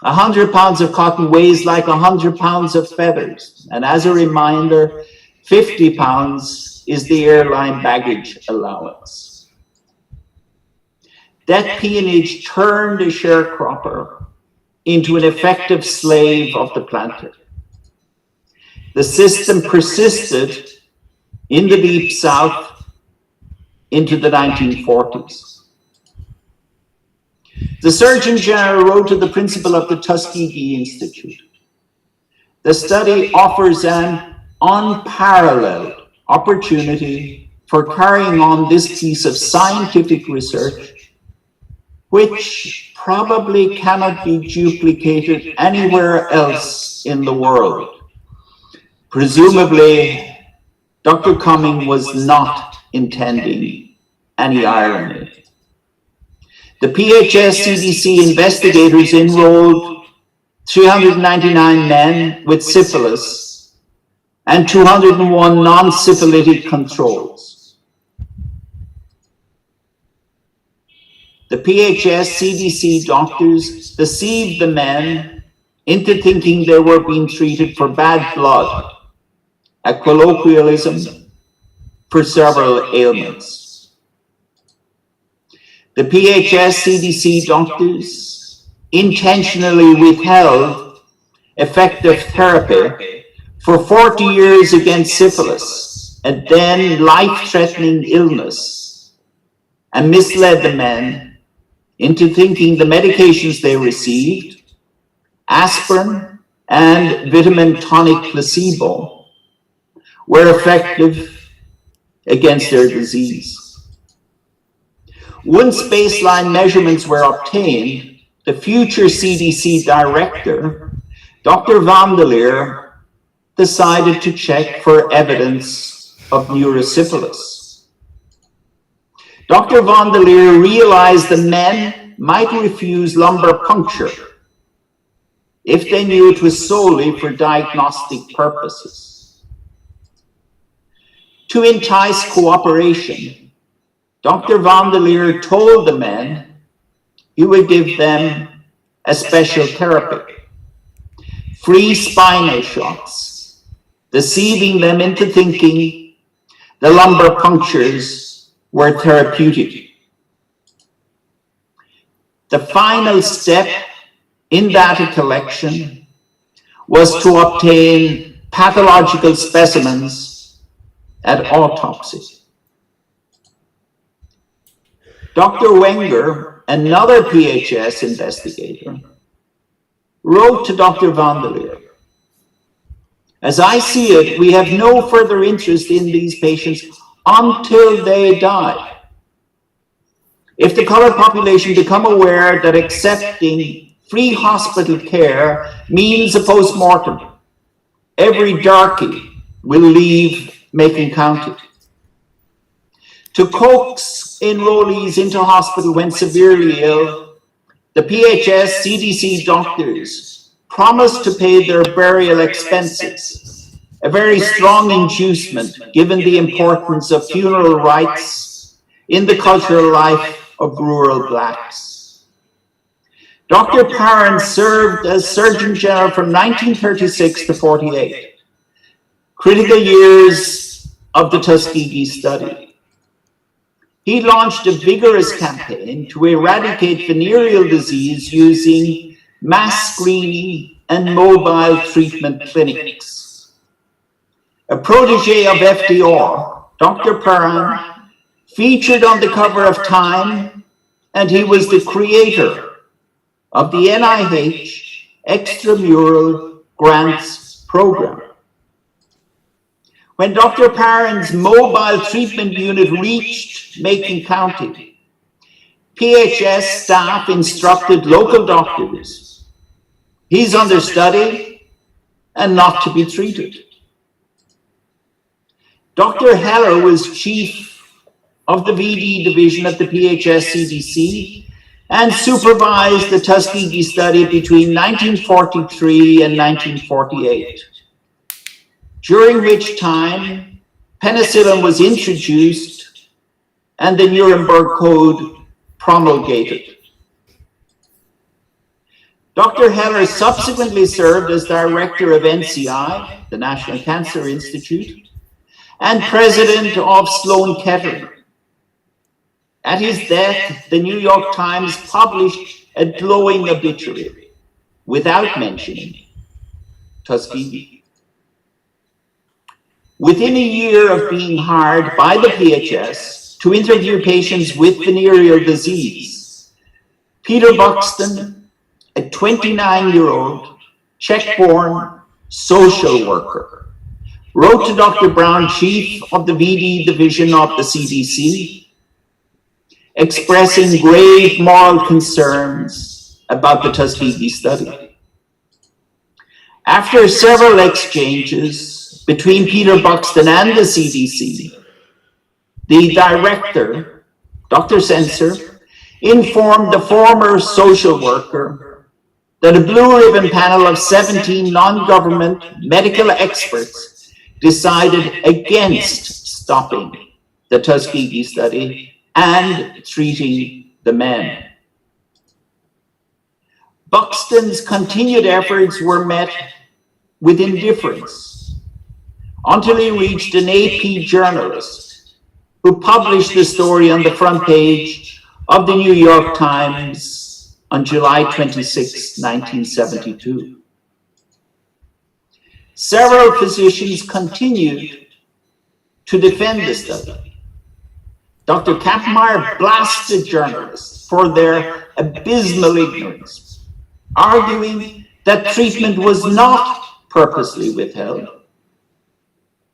100 pounds of cotton weighs like 100 pounds of feathers. And as a reminder, 50 pounds is the airline baggage allowance. Debt peonage turned a sharecropper into an effective slave of the planter. The system persisted in the Deep South into the 1940s. The Surgeon General wrote to the principal of the Tuskegee Institute. The study offers an unparalleled opportunity for carrying on this piece of scientific research, which probably cannot be duplicated anywhere else in the world. Presumably, Dr. Cumming was not intending any irony. The PHS CDC investigators enrolled 399 men with syphilis and 201 non-syphilitic controls. The PHS CDC doctors deceived the men into thinking they were being treated for bad blood, a colloquialism for several ailments. The PHS CDC doctors intentionally withheld effective therapy for 40 years against syphilis, a then life-threatening illness, and misled the men into thinking the medications they received, aspirin and vitamin tonic placebo, were effective against their disease. Once baseline measurements were obtained, the future CDC director, Dr. Vandeleer, decided to check for evidence of neurosyphilis. Dr. Vandeleer realized the men might refuse lumbar puncture if they knew it was solely for diagnostic purposes. To entice cooperation, Dr. Vandeleer told the men he would give them a special therapy, free spinal shocks, deceiving them into thinking the lumbar punctures were therapeutic. The final step in data collection was to obtain pathological specimens at autopsy. Dr. Wenger, another PHS investigator, wrote to Dr. van der Leer, "As I see it, we have no further interest in these patients until they die. If the colored population become aware that accepting free hospital care means a post-mortem, every darky will leave Macon County. To coax enrollees into hospital when severely ill, the PHS CDC doctors promised to pay their burial expenses, a very strong inducement given the importance of funeral rites in the cultural life of rural blacks." Dr. Parran served as Surgeon General from 1936 to 48, critical years of the Tuskegee study. He launched a vigorous campaign to eradicate venereal disease using mass screening and mobile treatment clinics. A protege of FDR, Dr. Parran featured on the cover of Time, and he was the creator of the NIH Extramural Grants Program. When Dr. Parran's mobile treatment unit reached Macon County, PHS staff instructed local doctors, "He's under study and not to be treated." Dr. Heller was chief of the VD division at the PHS CDC and supervised the Tuskegee study between 1943 and 1948. During which time penicillin was introduced and the Nuremberg Code promulgated. Dr. Heller subsequently served as director of NCI, the National Cancer Institute, and president of Sloan Kettering. At his death, the New York Times published a glowing obituary without mentioning Tuskegee. Within a year of being hired by the PHS to interview patients with venereal disease, Peter Buxton, a 29-year-old Czech-born social worker, wrote to Dr. Brown, chief of the VD division of the CDC, expressing grave moral concerns about the Tuskegee study. After several exchanges between Peter Buxton and the CDC, the director, Dr. Sensor, informed the former social worker that a blue ribbon panel of 17 non-government medical experts decided against stopping the Tuskegee study and treating the men. Buxton's continued efforts were met with indifference until he reached an AP journalist who published the story on the front page of the New York Times on July 26, 1972. Several physicians continued to defend the study. Dr. Kampmeyer blasted journalists for their abysmal ignorance, arguing that treatment was not purposely withheld.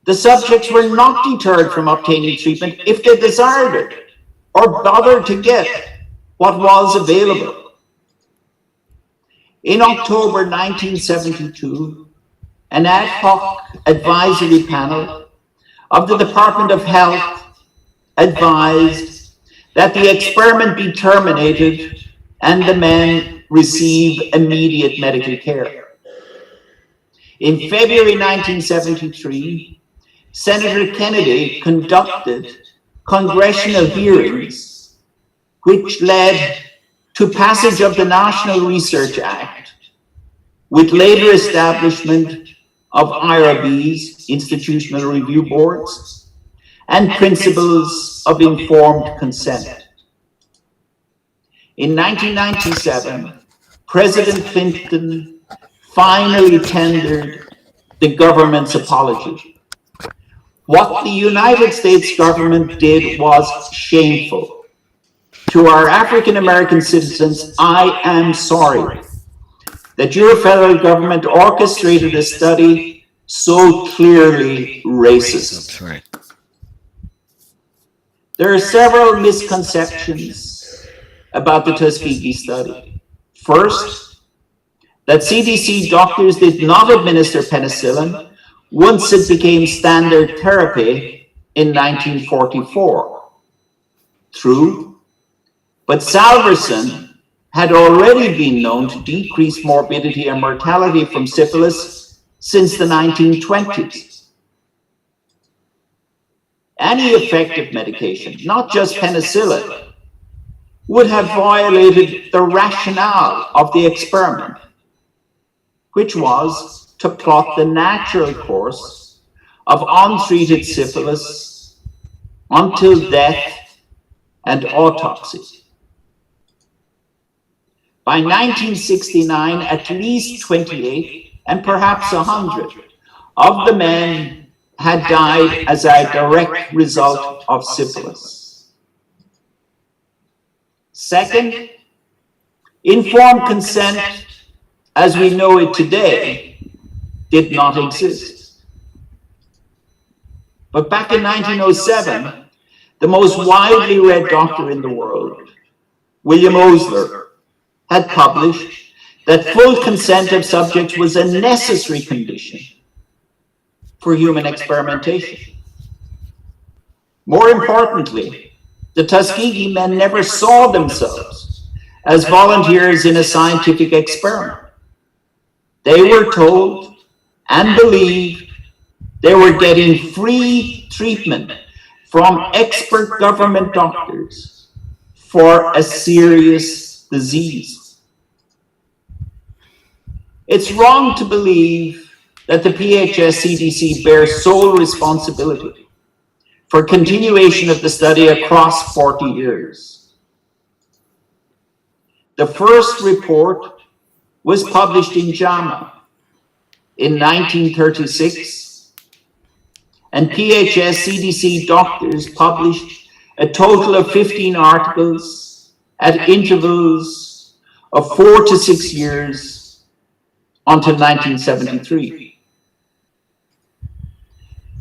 The subjects were not deterred from obtaining treatment if they desired it or bothered to get what was available. In October 1972, an ad hoc advisory panel of the Department of Health advised that the experiment be terminated and the men receive immediate medical care. In February 1973, Senator Kennedy conducted congressional hearings, which led to passage of the National Research Act, with later establishment of IRBs, institutional review boards, and principles of informed consent. In 1997, President Clinton finally tendered the government's apology. What the United States government did was shameful. To our African American citizens, I am sorry that your federal government orchestrated a study so clearly racist. That's right. There are several misconceptions about the Tuskegee study. First, that CDC doctors did not administer penicillin once it became standard therapy in 1944. True, but salvarsan had already been known to decrease morbidity and mortality from syphilis since the 1920s. Any effective medication, not just penicillin, would have violated the rationale of the experiment, which was to plot the natural course of untreated syphilis until death and autopsy. By 1969, at least 28 and perhaps 100 of the men had died as a direct result of syphilis. Second, informed consent, as we know it today, did not exist. But back in 1907, the most widely read doctor in the world, William Osler, had published that full consent of subjects was a necessary condition for human experimentation. More importantly, the Tuskegee men never saw themselves as volunteers in a scientific experiment. They were told and believed they were getting free treatment from expert government doctors for a serious disease. It's wrong to believe that the PHS CDC bears sole responsibility for continuation of the study across 40 years. The first report was published in JAMA in 1936, and PHS CDC doctors published a total of 15 articles at intervals of 4 to 6 years until 1973.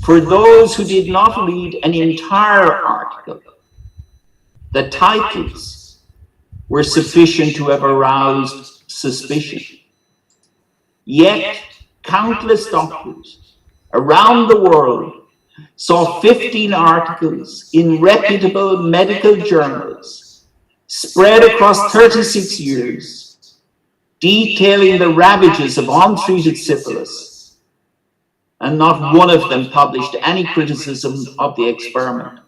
For those who did not read an entire article, the titles were sufficient to have aroused suspicion. Yet, countless doctors around the world saw 15 articles in reputable medical journals spread across 36 years, detailing the ravages of untreated syphilis, and not one of them published any criticism of the experiment.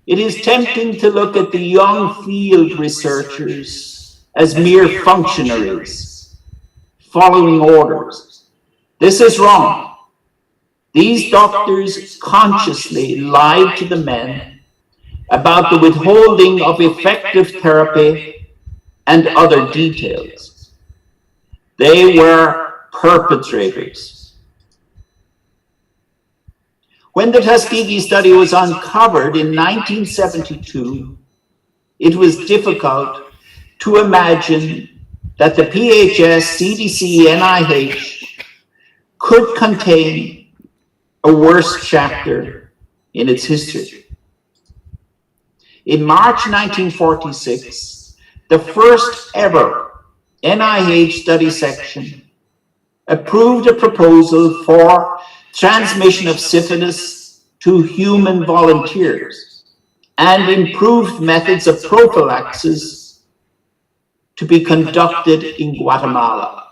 It is tempting to look at the young field researchers as mere functionaries, following orders. This is wrong. These doctors consciously lied to the men about the withholding of effective therapy and other details. They were perpetrators. When the Tuskegee study was uncovered in 1972, it was difficult to imagine that the PHS, CDC, NIH could contain a worse chapter in its history. In March 1946, the first ever NIH study section approved a proposal for transmission of syphilis to human volunteers and improved methods of prophylaxis to be conducted in Guatemala.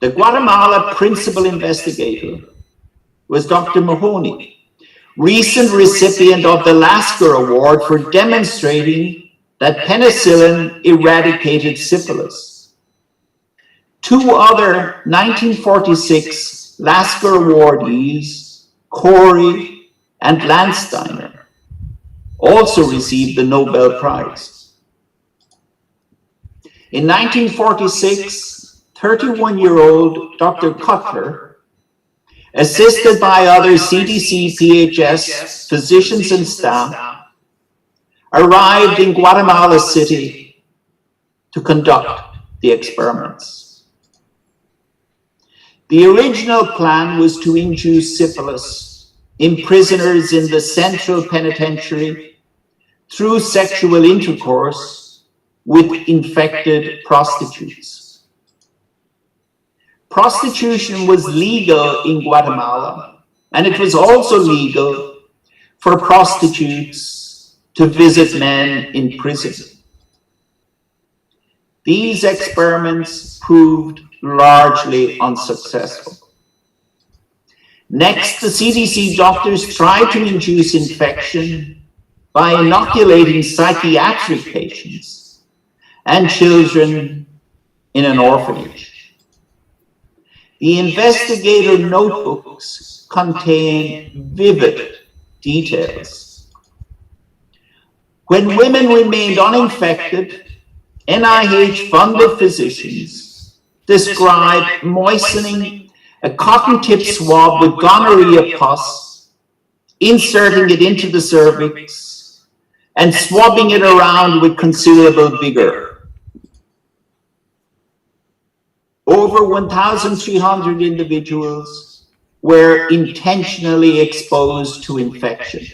The Guatemala principal investigator was Dr. Mahoney, recent recipient of the Lasker Award for demonstrating that penicillin eradicated syphilis. Two other 1946 Lasker awardees, Corey and Landsteiner, also received the Nobel Prize. In 1946, 31-year-old Dr. Cutler, assisted by other CDC PHS physicians and staff, arrived in Guatemala City to conduct the experiments. The original plan was to induce syphilis in prisoners in the Central Penitentiary through sexual intercourse with infected prostitutes. Prostitution was legal in Guatemala, and it was also legal for prostitutes to visit men in prison. These experiments proved largely unsuccessful. Next, the CDC doctors tried to induce infection by inoculating psychiatric patients and children in an orphanage. The investigator notebooks contain vivid details. When women remained uninfected, NIH-funded physicians described moistening a cotton-tip swab with gonorrhea pus, inserting it into the cervix, and swabbing it around with considerable vigor. Over 1,300 individuals were intentionally exposed to infection.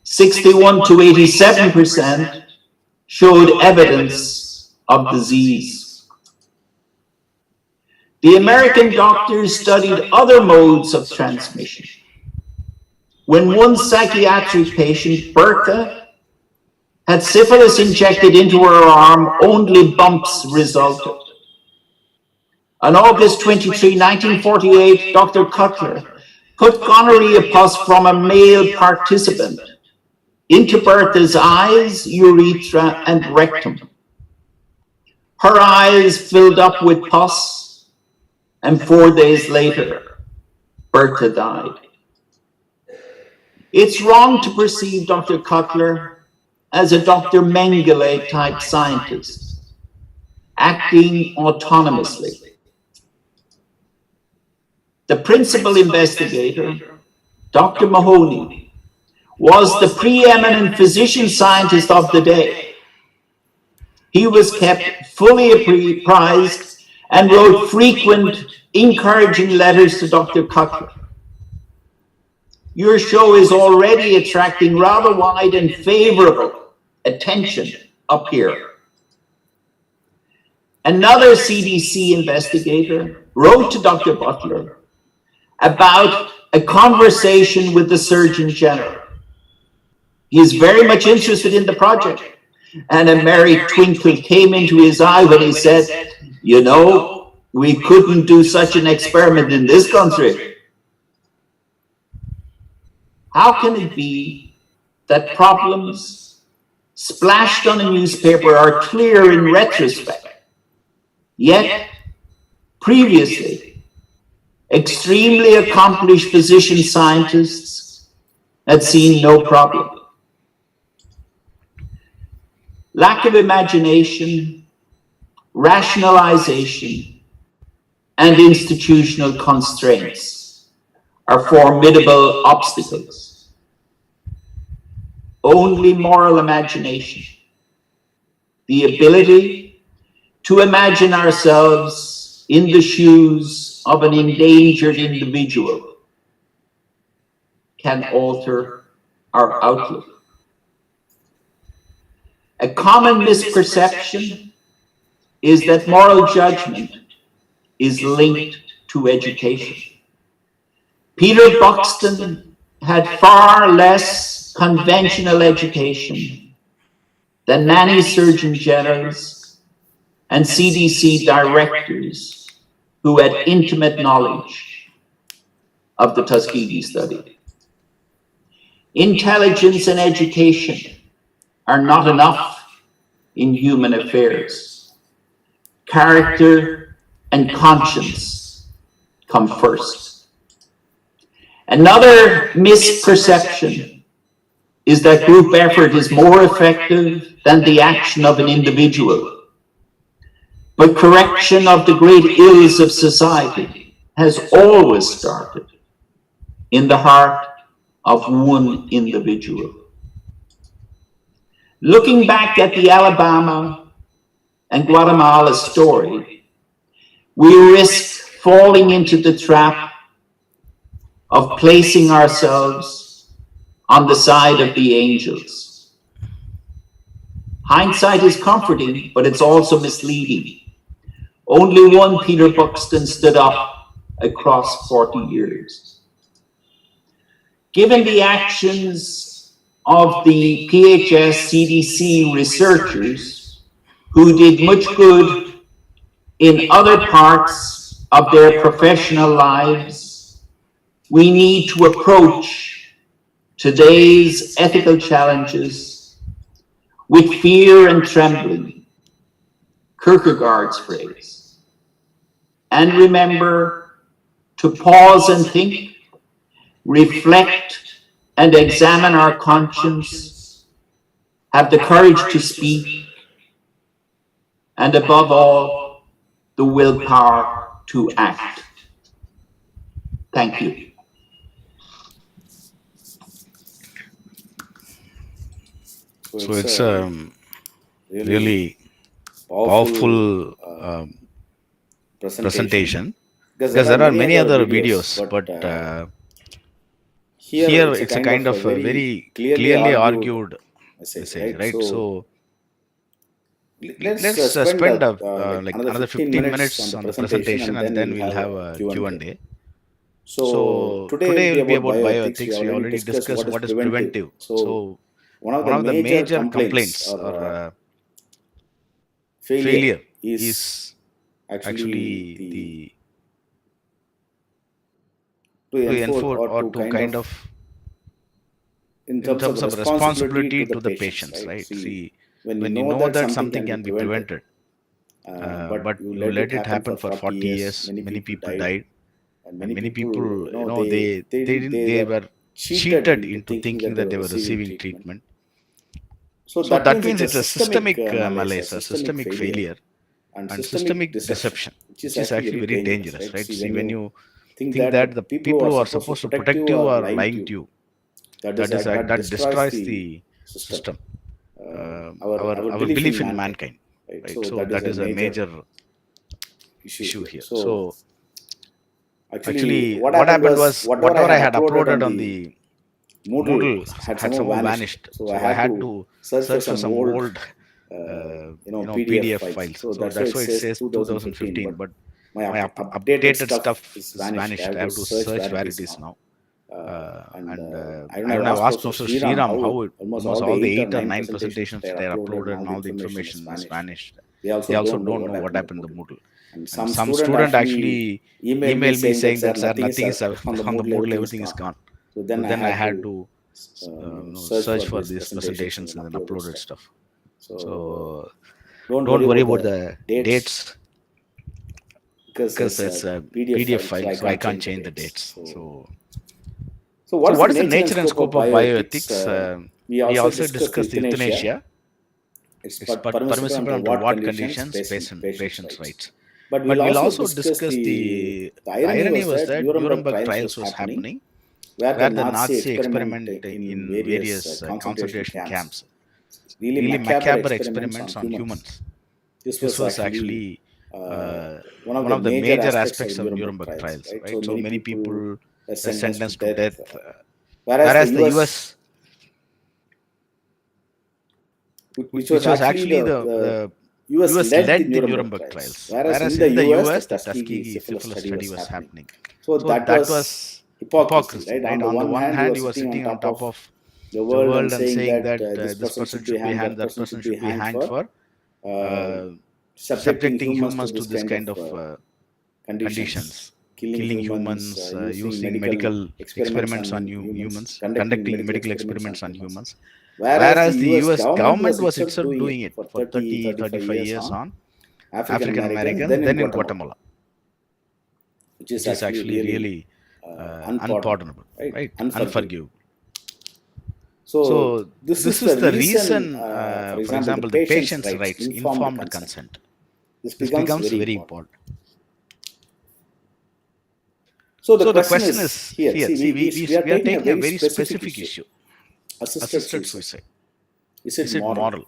61 to 87% showed evidence of disease. The American doctors studied other modes of transmission. When one psychiatric patient, Bertha, had syphilis injected into her arm, only bumps resulted. On August 23, 1948, Dr. Cutler put gonorrhea pus from a male participant into Bertha's eyes, urethra, and rectum. Her eyes filled up with pus, and 4 days later, Bertha died. It's wrong to perceive Dr. Cutler as a Dr. Mengele type scientist, acting autonomously. The principal investigator, Dr. Mahoney, was the preeminent physician scientist of the day. He was kept fully apprised and wrote frequent, encouraging letters to Dr. Cutler. Your show is already attracting rather wide and favorable attention up here. Another CDC investigator wrote to Dr. Butler about a conversation with the Surgeon General. He is very much interested in the project, and a merry twinkle came into his eye when he said, "You know, we couldn't do such an experiment in this country." How can it be that problems splashed on a newspaper are clear in retrospect, yet previously extremely accomplished physician scientists had seen no problem? Lack of imagination, rationalization, and institutional constraints are formidable obstacles. Only moral imagination, the ability to imagine ourselves in the shoes of an endangered individual, can alter our outlook. A common misperception is that moral judgment is linked to education. Peter Buxton had far less conventional education than many surgeon generals and CDC directors who had intimate knowledge of the Tuskegee study. Intelligence and education are not enough in human affairs. Character and conscience come first. Another misperception is that group effort is more effective than the action of an individual. But correction of the great ills of society has always started in the heart of one individual. Looking back at the Alabama and Guatemala story, we risk falling into the trap of placing ourselves on the side of the angels. Hindsight is comforting, but it's also misleading. Only one Peter Buxton stood up across 40 years. Given the actions of the PHS CDC researchers who did much good in other parts of their professional lives, we need to approach today's ethical challenges with fear and trembling, Kierkegaard's phrase, and remember to pause and think, reflect and examine our conscience, have the courage to speak, and above all, the willpower to act. Thank you. So it's really powerful presentation, because there are many other videos, but here it's a kind of a very clearly argued essay, right? So let's spend like another 15 minutes on the presentation, and then we'll have a Q&A. So today will be about bioethics. We already discussed what is preventive. So one of the major complaints or failure is actually the to enforce or to kind of in terms of responsibility to the patients, right? See, when you know that something can be prevented, but you let it happen for 40 years, many people died, and many people, they were cheated into thinking that they were receiving treatment. So that means it's a systemic malaise, a systemic failure, and systemic deception, which is actually very dangerous, right? See, when you think that the people who are supposed to protect you are lying to you, that destroys the system, our belief in mankind, right? So that is a major issue here. So actually, what happened was whatever I had uploaded on the Moodle had somehow vanished. So I had to search for some old, PDF files. So that's why it says 2015. But my updated stuff is vanished. I have to search where it is now. I don't know. I've asked Professor Sriram how almost all the 8 or 9 presentations that I uploaded and all the information is vanished. They also don't know what happened to the Moodle. And some student actually emailed me saying that, sir, nothing is on the Moodle, everything is gone. So then I had to search for these presentations and then uploaded stuff. So don't worry about the dates, because it's a PDF file, so I can't change the dates. So what is the nature and scope of bioethics? We also discussed euthanasia. It's permissible under what conditions? Patients' rights. But we'll also discuss the irony was that Nuremberg trials was happening, where the Nazi experiment in various concentration camps, really macabre experiments on humans. This was actually one of the major aspects of Nuremberg trials, right? So many people were sentenced to death, whereas the US, which was actually the US led the Nuremberg trials, whereas in the US the Tuskegee syphilis study was happening. So that was hypocrisy, right? On the one hand, you were sitting on top of the world and saying that this person should be hanged, that person should be hanged for subjecting humans to this kind of conditions, killing humans, using medical experiments on humans, conducting medical experiments on humans. Whereas the US government was itself doing it for 30, 35 years on African Americans, then in Guatemala, which is actually really unpardonable, right? Unforgivable. So this is the reason, for example, the patient's rights, informed consent. This becomes very important. So the question is here. See, we are taking a very specific issue: assisted suicide. Is it moral?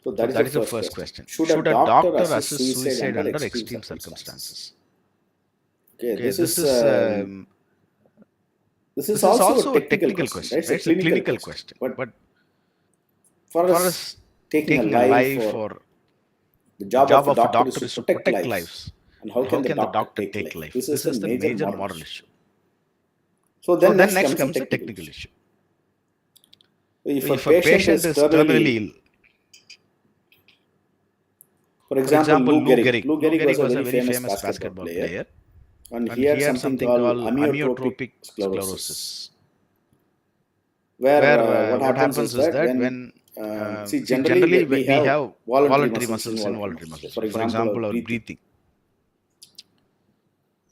So that is the first question. Should a doctor assist suicide under extreme circumstances? Okay, this is also a technical question, right? It's a clinical question. But for us, taking a life, or the job of a doctor is to protect lives. And how can the doctor take life? This is the major moral issue. So then next comes the technical issue. If a patient is terminally ill, for example, Lou Gehrig was a very famous basketball player, and he had something called amyotrophic sclerosis, where what happens is that when generally we have voluntary muscles, involuntary muscles. For example, our breathing.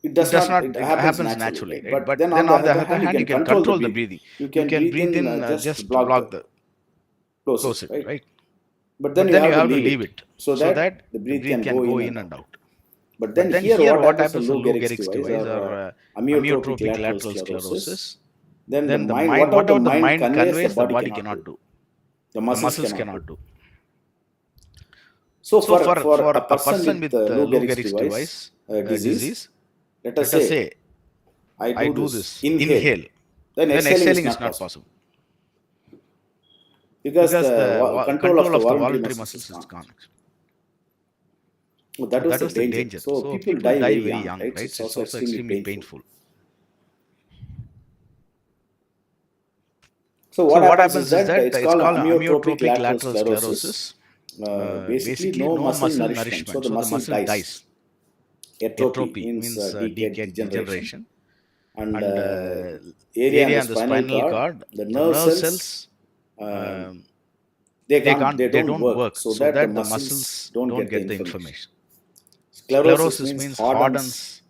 It does not happens naturally, right? But then on the other hand, you can control the breathing. You can breathe in just block the close it, right? But then you have to leave it so that the breath can go in and out. But then here what happens in Lou Gehrig's device, or amyotrophic lateral sclerosis, then the mind, whatever the mind conveys, the body cannot do. The muscles cannot do. So for a person with Lou Gehrig's device disease, let us say I do this, inhale, then exhaling is not possible. Because the control of the voluntary muscles is gone. Well, that was the danger. So people die very young, right? It's also extremely painful. So what happens is that it's called amyotrophic lateral sclerosis. Basically, no muscle nourishment. So the muscle dies. Atrophy means decay, degeneration. And area in the spinal cord, the nerve cells, they don't work, so that the muscles don't get the information. Sclerosis means hardens.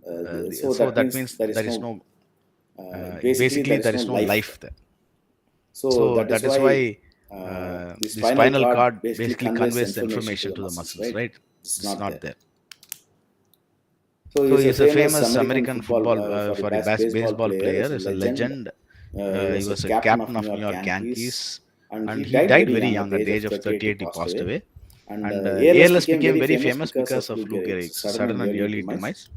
So that means there is no basically there is no life there. So that is why the spinal cord basically conveys the information to the muscles, right? It's not there. So he is a famous American football baseball player. He's a legend. He was a captain of New York Yankees, and he died very young at the age of 38. He passed away. And ALS became very famous because of Lou Gehrig's sudden and early demise.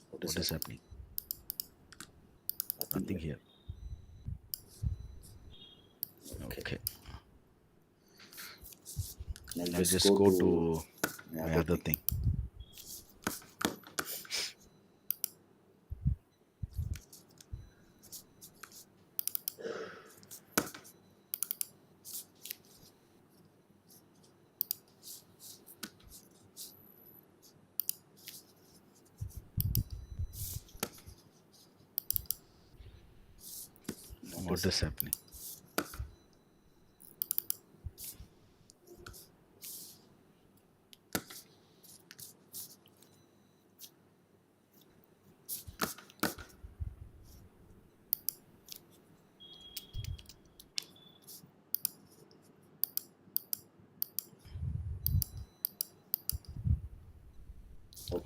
What is happening? Nothing here. Okay. I'll just go to my other thing. What is happening?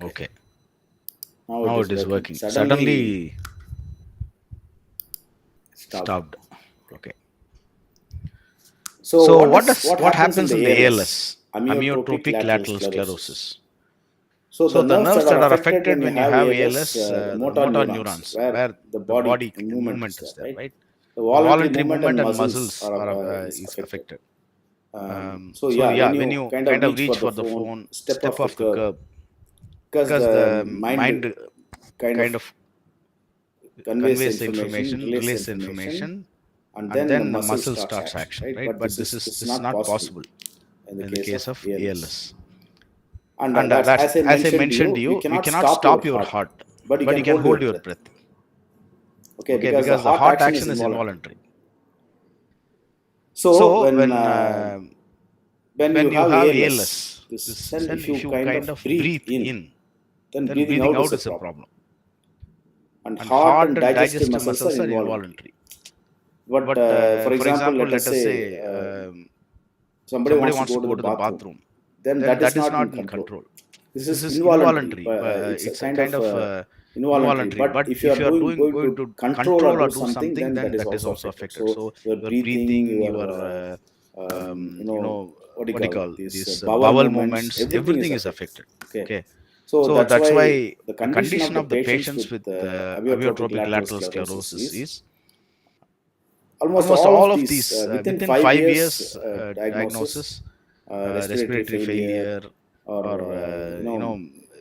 Okay. Now it is working. Suddenly stopped. Okay. So what happens in the ALS? Amyotrophic lateral sclerosis. So the nerves that are affected when you have ALS, motor neurons, where the body movement is there, right? The voluntary movement and muscles is affected. So when you kind of reach for the phone, step off the curb, because the mind kind of conveys the information, relays the information, and then the muscle starts action, right? But this is not possible in the case of ALS. And as I mentioned to you, we cannot stop your heart, but you can hold your breath. Okay, because the heart action is involuntary. So when you have ALS, if you kind of breathe in, then breathing out is a problem. And heart and digestive muscles are involuntary. But for example, let us say somebody wants to go to the bathroom, then that is not in control. This is involuntary. It's a kind of involuntary. But if you are going to control or do something, then that is also affected. So your breathing, your what do you call these bowel movements, everything is affected. Okay. So that's why the condition of the patients with amyotrophic lateral sclerosis is almost all of these within 5 years diagnosis, respiratory failure, or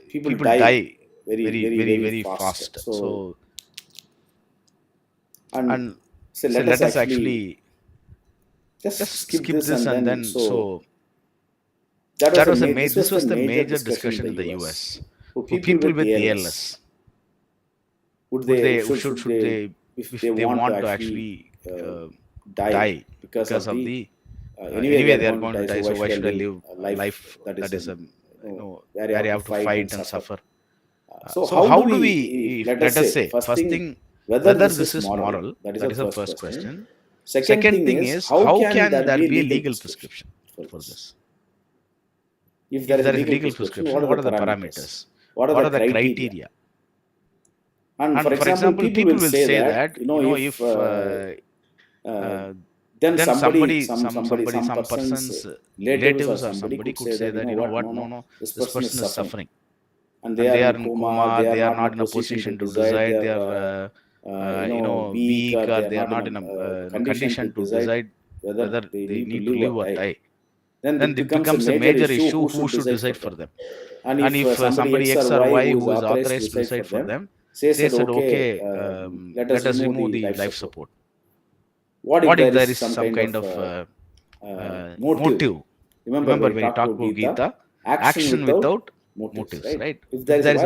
people die very fast. So and so let us actually just skip this and then so this was the major discussion in the US. For people with ALS, should they if they want to actually die because of the anyway they are going to die, so why should I live a life that is a where I have to fight and suffer? So how do we let us say first thing whether this is moral? That is the first question. Second thing is how can there be a legal prescription for this? If there is a legal prescription, what are the parameters? What are the criteria? And for example, people will say that if then some person's relatives or somebody could say that no, this person is suffering and they are in coma, they are not in a position to decide, they are weak, or they are not in a condition to decide whether they need to live or die. Then it becomes a major issue who should decide for them. And if somebody X or Y who is authorized to decide for them says that okay, let us remove the life support. What if there is some kind of motive? Remember when you talk about Gita, action without motives, right? If there is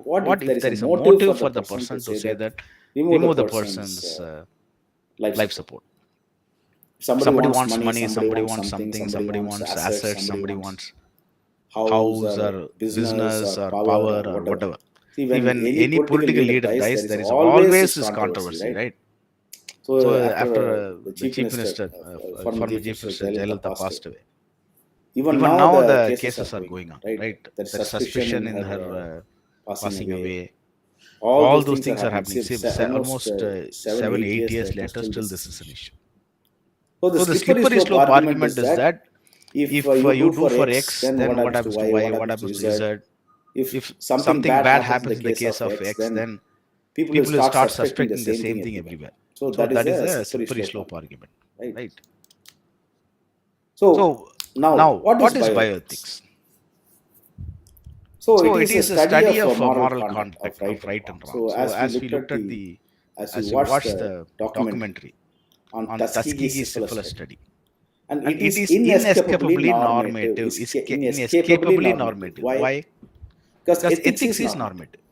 what if there is a motive for the person to say that remove the person's life support? Somebody wants money, somebody wants something, somebody wants assets, somebody wants house or business or power or whatever. See, when any political leader dies, there is always this controversy, right? So after the Chief Minister, former Chief Minister Jayalalitha passed away, even now the cases are going on, right? There's suspicion in her passing away. All those things are happening. See, almost 7-8 years later, still this is an issue. So the slippery slope argument is that if you do for X, then what happens to Y, what happens to Z? If something bad happens in the case of X, then people will start suspecting the same thing everywhere. So that is a slippery slope argument, right? So now what is bioethics? So it is a study of moral conduct of right and wrong. So as we looked at as we watched the documentary on Tuskegee's syphilis study, and it is inescapably normative. Inescapably normative. Why? Because ethics is normative.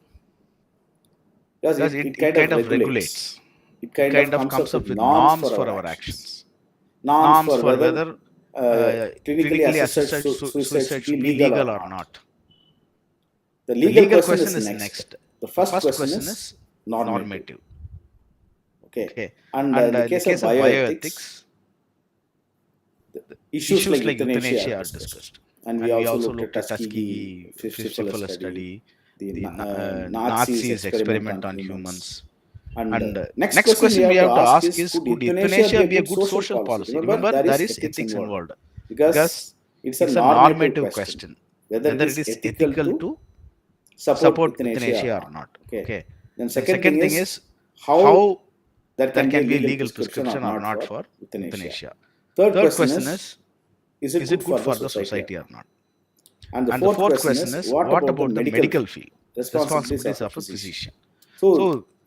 Because it kind of regulates. It kind of comes up with norms for our actions. Norms for whether clinically assisted suicide should be legal or not. The legal question is next. The first question is normative. Okay. And in the case of bioethics, issues like euthanasia are discussed. And we also looked at Tuskegee syphilis study, the Nazis' experiment on humans. And next question we have to ask is, could euthanasia be a good social policy? Remember, there is ethics involved. Because it's a normative question, whether it is ethical to support euthanasia or not. Okay. Then second thing is, how there can be a legal prescription or not for euthanasia. Third question is it good for the society or not? And the fourth question is, what about the medical field? Responsibilities of a physician. So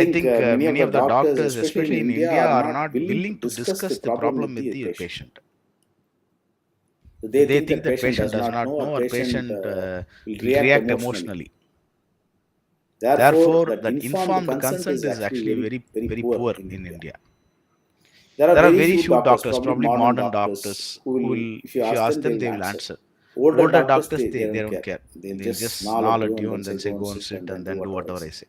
I think many of the doctors, especially in India, are not willing to discuss the problem with the patient. They think that patient does not know or patient will react emotionally. Therefore, that informed consent is actually very, very poor in India. there are very few doctors, probably modern doctors, who will, if you ask them, they will answer. Older doctors, they don't care. They'll just snarl at you and then say, go and sit and then do whatever I say.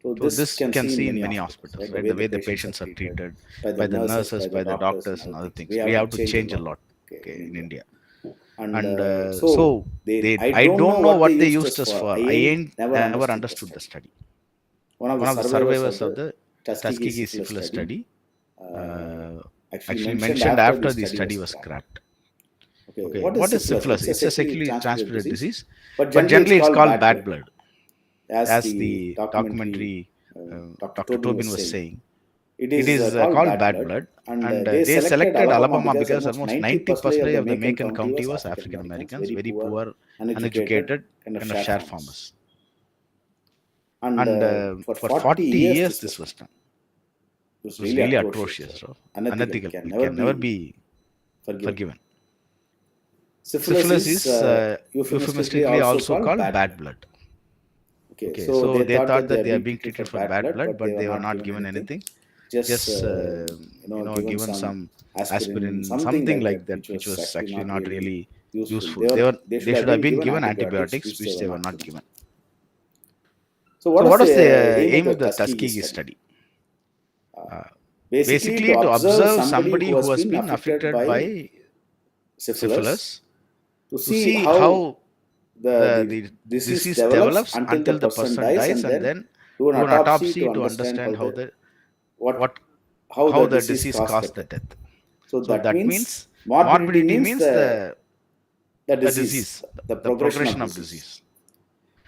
So this you can see in many hospitals, right? The way the patients are treated by the nurses, by the doctors and other things. We have to change a lot, okay, in India. And so I don't know what they used us for. I ain't never understood the study. One of the survivors of the Tuskegee syphilis study actually mentioned after the study was scrapped. Okay, what is syphilis? It's a sexually transmitted disease, but generally it's called bad blood, as the documentary Dr. Tobin was saying. It is called bad blood, and they selected Alabama because almost 90% of the Macon County was African Americans, very poor, uneducated, kind of share farmers. And for 40 years this was done. It was really atrocious, unethical. It can never be forgiven. Syphilis is euphemistically also called bad blood. Okay, so they thought that they are being treated for bad blood, but they were not given anything. Just given some aspirin, something like that, which was actually not really useful. They should have been given antibiotics, which they were not given. So what was the aim of the Tuskegee study? Basically to observe somebody who has been affected by syphilis, to see how the disease develops until the person dies, and then do an autopsy to understand how the disease caused the death. So that means morbidity means the disease, the progression of disease.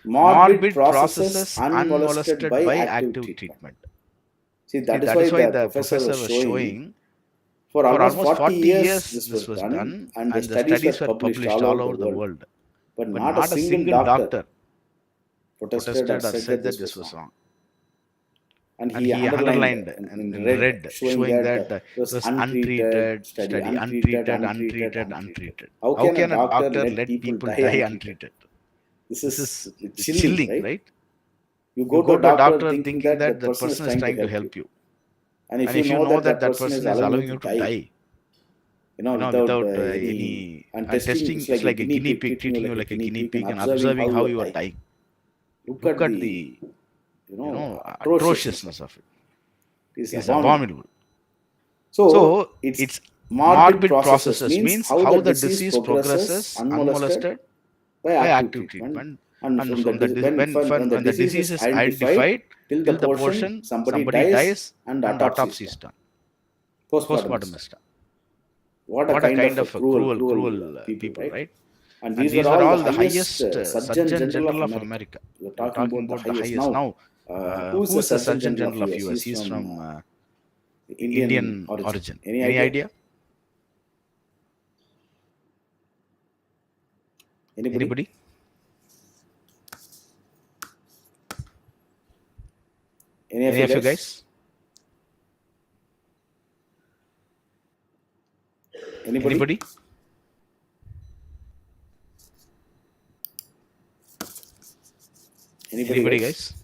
Morbid processes unmolested by active treatment. See, that is why the professor was showing for almost 40 years this was done, and the studies were published all over the world. But not a single doctor protested or said that this was wrong. And he underlined in red, showing that it was untreated study, untreated. How can a doctor let people die untreated? This is chilling, right? You go to a doctor thinking that the person is trying to help you. And if you know that person is allowing you to die, without any... And testing is like a guinea pig, treating you like a guinea pig and observing how you are dying. Look at the atrociousness of it. It's abominable. So it's morbid processes means how the disease progresses unmolested by active treatment. And when the disease is identified, till the portion somebody dies and autopsy is done. Postmortem is done. What a kind of cruel people, right? And these are all the highest Surgeon General of America. We're talking about the highest. Now, who is the Surgeon General of US? He's from Indian origin. Any idea? Anybody? Any of you guys? Anybody? Anybody, guys?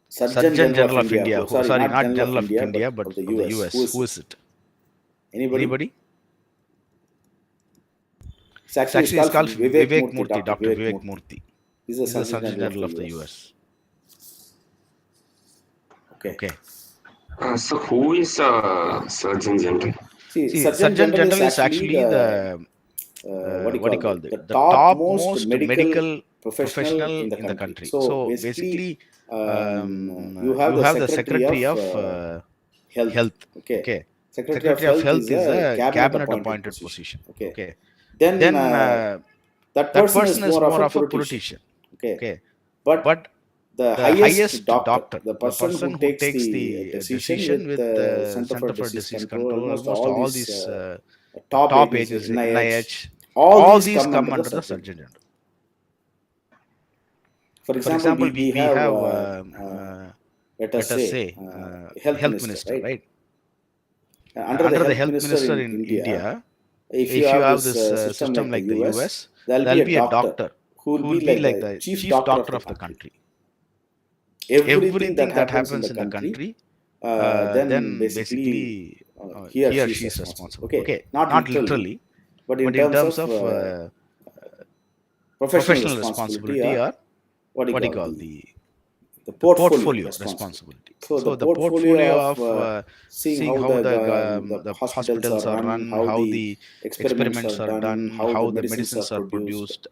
Surgeon General of India. Sorry, not General of India, but of the US. Who is it? Anybody? It's actually called Vivek Murthy, Dr. Vivek Murthy. He's the Surgeon General of the US. Okay. So who is Surgeon General? See, Surgeon General is actually the what do you call it? The topmost medical professional in the country. So basically, you have the Secretary of Health. Okay. Secretary of Health is a cabinet appointed position. Okay. Then that person is more of a politician. Okay. But the highest doctor, the person who takes the decision with the Center for Disease Control, almost all these top agencies, NIH, all these come under the Surgeon General. For example, we have let us say health minister, right? Under the health minister in India, if you have this system like the US, there will be a doctor who will be like the chief doctor of the country. everything that happens in the country, then basically he or she is responsible. Okay, not literally, but in terms of professional responsibility, or what do you call the portfolio responsibility. So the portfolio of seeing how the hospitals are run, how the experiments are done, how the medicines are produced.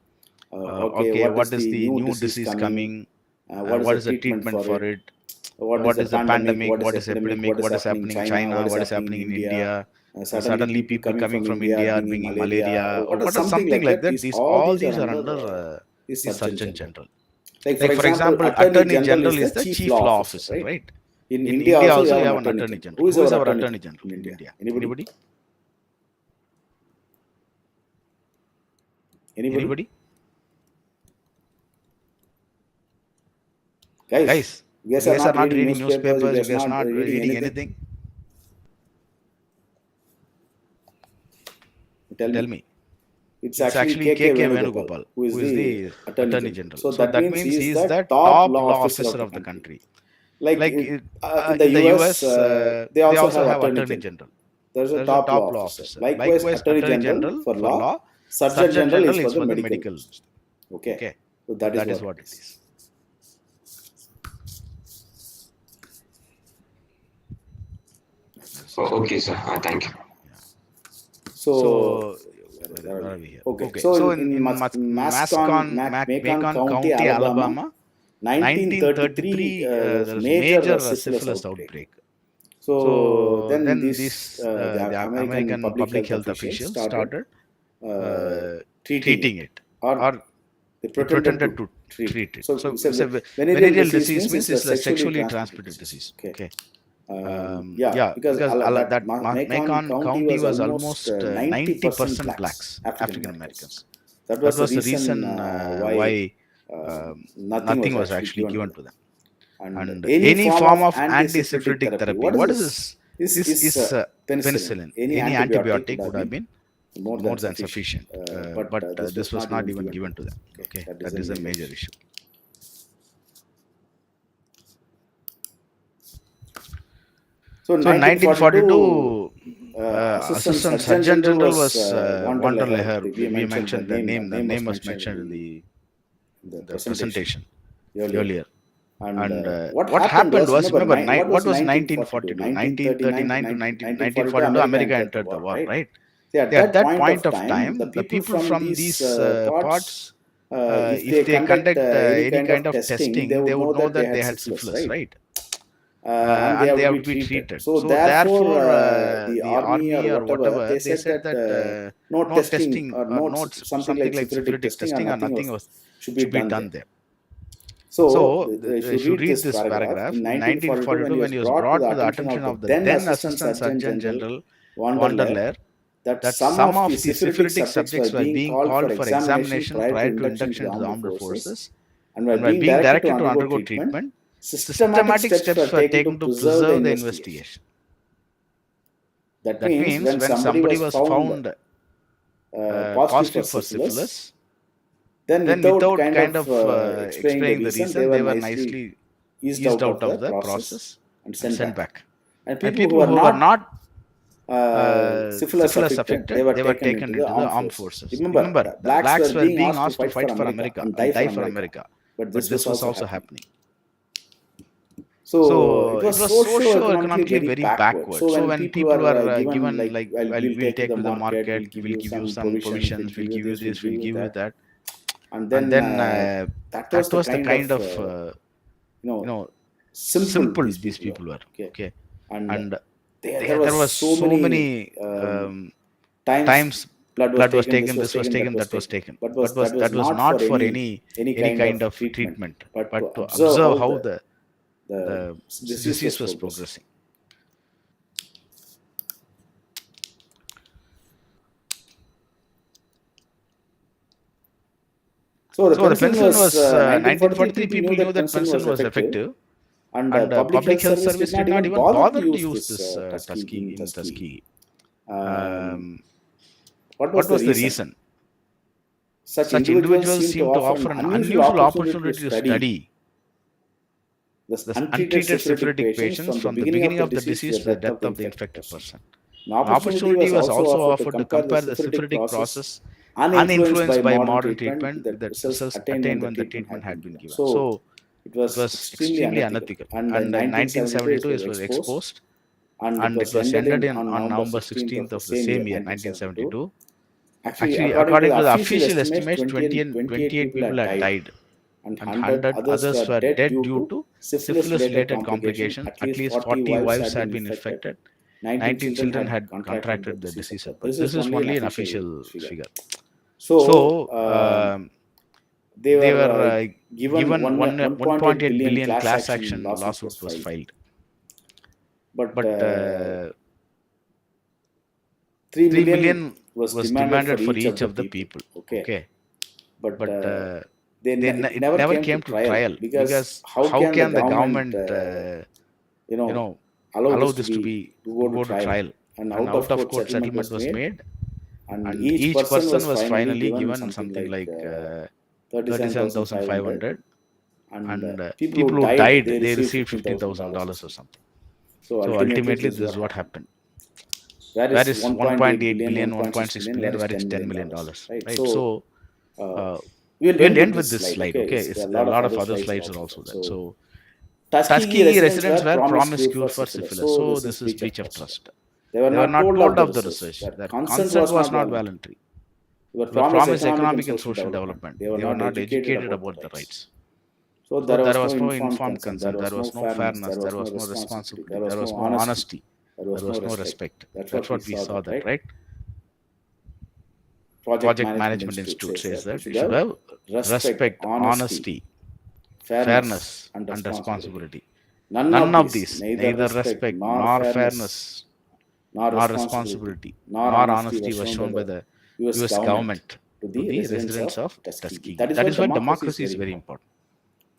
Okay, what is the new disease coming? What is the treatment for it? What is the pandemic? What is epidemic? What is happening in China? What is happening in India? Suddenly, people coming from India are bringing malaria. Or what is something like that? All these are under the Surgeon General. Like for example, Attorney General is the Chief Law Officer, right? In India also you have an Attorney General. Who is our Attorney General in India? Anybody? Anybody? Guys, you guys are not reading newspapers, you guys are not reading anything. Tell me. It's actually K.K. Venugopal, who is the Attorney General. So that means he is the top law officer of the country. Like in the US, they also have Attorney General. There is a top law officer. Likewise, Attorney General for law, Surgeon General is for the medical. Okay. So that is what it is. Okay, sir. Thank you. So where are we here? Okay. So in Macon County, Alabama, 1933, there was major syphilis outbreak. So then the American public health officials started treating it, or they pretended to treat it. So venereal disease means it's a sexually transmitted disease. Okay. Because that Macon County was almost 90% blacks, African Americans. That was the reason why nothing was actually given to them. And any form of anti-syphilitic therapy. What is this? This is penicillin. Any antibiotic would have been more than sufficient. But this was not even given to them. Okay, that is a major issue. So in 1942, Assistant Surgeon General was Wanderleher. We mentioned the name. The name was mentioned in the presentation earlier. And what happened was, remember, what was 1942? 1939 to 1942, America entered the war, right? At that point of time, the people from these parts, if they conduct any kind of testing, they would know that they had syphilis, right? And they have to be treated. So therefore, the army or whatever, they said that no testing or no something like syphilitic testing or nothing should be done there. So you should read this paragraph. In 1942, when he was brought to the attention of the then Assistant Surgeon General Wanderleher, that some of the syphilitic subjects were being called for examination prior to induction into the armed forces and were being directed to undergo treatment. Systematic steps were taken to preserve the investigation. That means when somebody was found positive for syphilis, then without kind of explaining the reason, they were nicely eased out of the process and sent back. And people who were not syphilis affected, they were taken into the armed forces. Remember, the blacks were being asked to fight for America and die for America. But this was also happening. So it was socio-economically very backward. So when people were given like, well, we'll take to the market, we'll give you some provisions, we'll give you this, we'll give you that. And then that was the kind of simple these people were. Okay, and there was so many times blood was taken, this was taken, that was taken. But that was not for any kind of treatment, but to observe how the disease was progressing. So the penicillin was 1943. People knew that penicillin was effective, and public health service did not even bother to use this Tuskegee. What was the reason? Such individuals seem to offer an unusual opportunity to study the untreated syphilitic patients from the beginning of the disease to the death of the infected person. An opportunity was also offered to compare the syphilitic process uninfluenced by modern treatment with the results attained when the treatment had been given. So it was extremely unethical. And in 1972, it was exposed, and it was ended on November 16th of the same year, 1972. Actually, according to the official estimates, 28 people had died, and 100 others were dead due to syphilis-related complications. At least 40 wives had been infected. 19 children had contracted the disease at birth. This is only an official figure. So, they were given 1.8 billion class action lawsuit was filed. But 3 million was demanded for each of the people. Okay. But it never came to trial, because how can the government allow this to go to trial? And out of court settlement was made, and each person was finally given something like 37,500, and people who died, they received $50,000 or something. So ultimately, this is what happened. Where is 1.8 billion, 1.6 billion, where it's $10 million, right? So we'll end with this slide, okay? It's, a lot of other slides are also there. So Tuskegee residents were promised cure for syphilis. So this is breach of trust. They were not told of the research. Their consent was not voluntary. They were promised economic and social development. They were not educated about the rights. So there was no informed consent. There was no fairness. There was no responsibility. There was no honesty. There was no respect. That's what we saw that, right? Project Management Institute says that we should have respect, honesty, fairness, and responsibility. None of these, neither respect, nor fairness, nor responsibility, nor honesty, was shown by the US government to the residents of Tuskegee. That is why democracy is very important.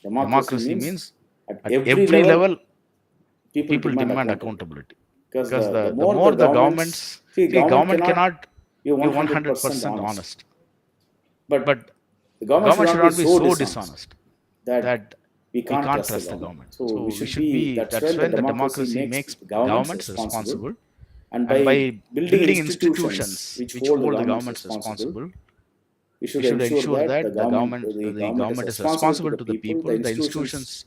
Democracy means at every level, people demand accountability. Because the more the governments, government cannot be 100% honest. But the government should not be so dishonest that we can't trust the government. So we should be, that's when the democracy makes governments responsible. And by building institutions which hold the governments responsible, we should ensure that the government is responsible to the people. The institutions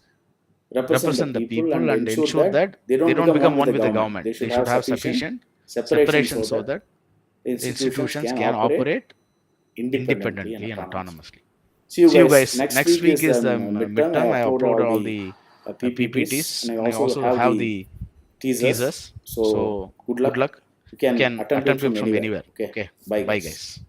represent the people and ensure that they don't become one with the government. They should have sufficient separation so that the institutions can operate independently and autonomously. See you guys. Next week is the midterm. I uploaded all the PPTs, and I also have the teasers. So good luck. You can attempt it from anywhere. Okay. Bye guys.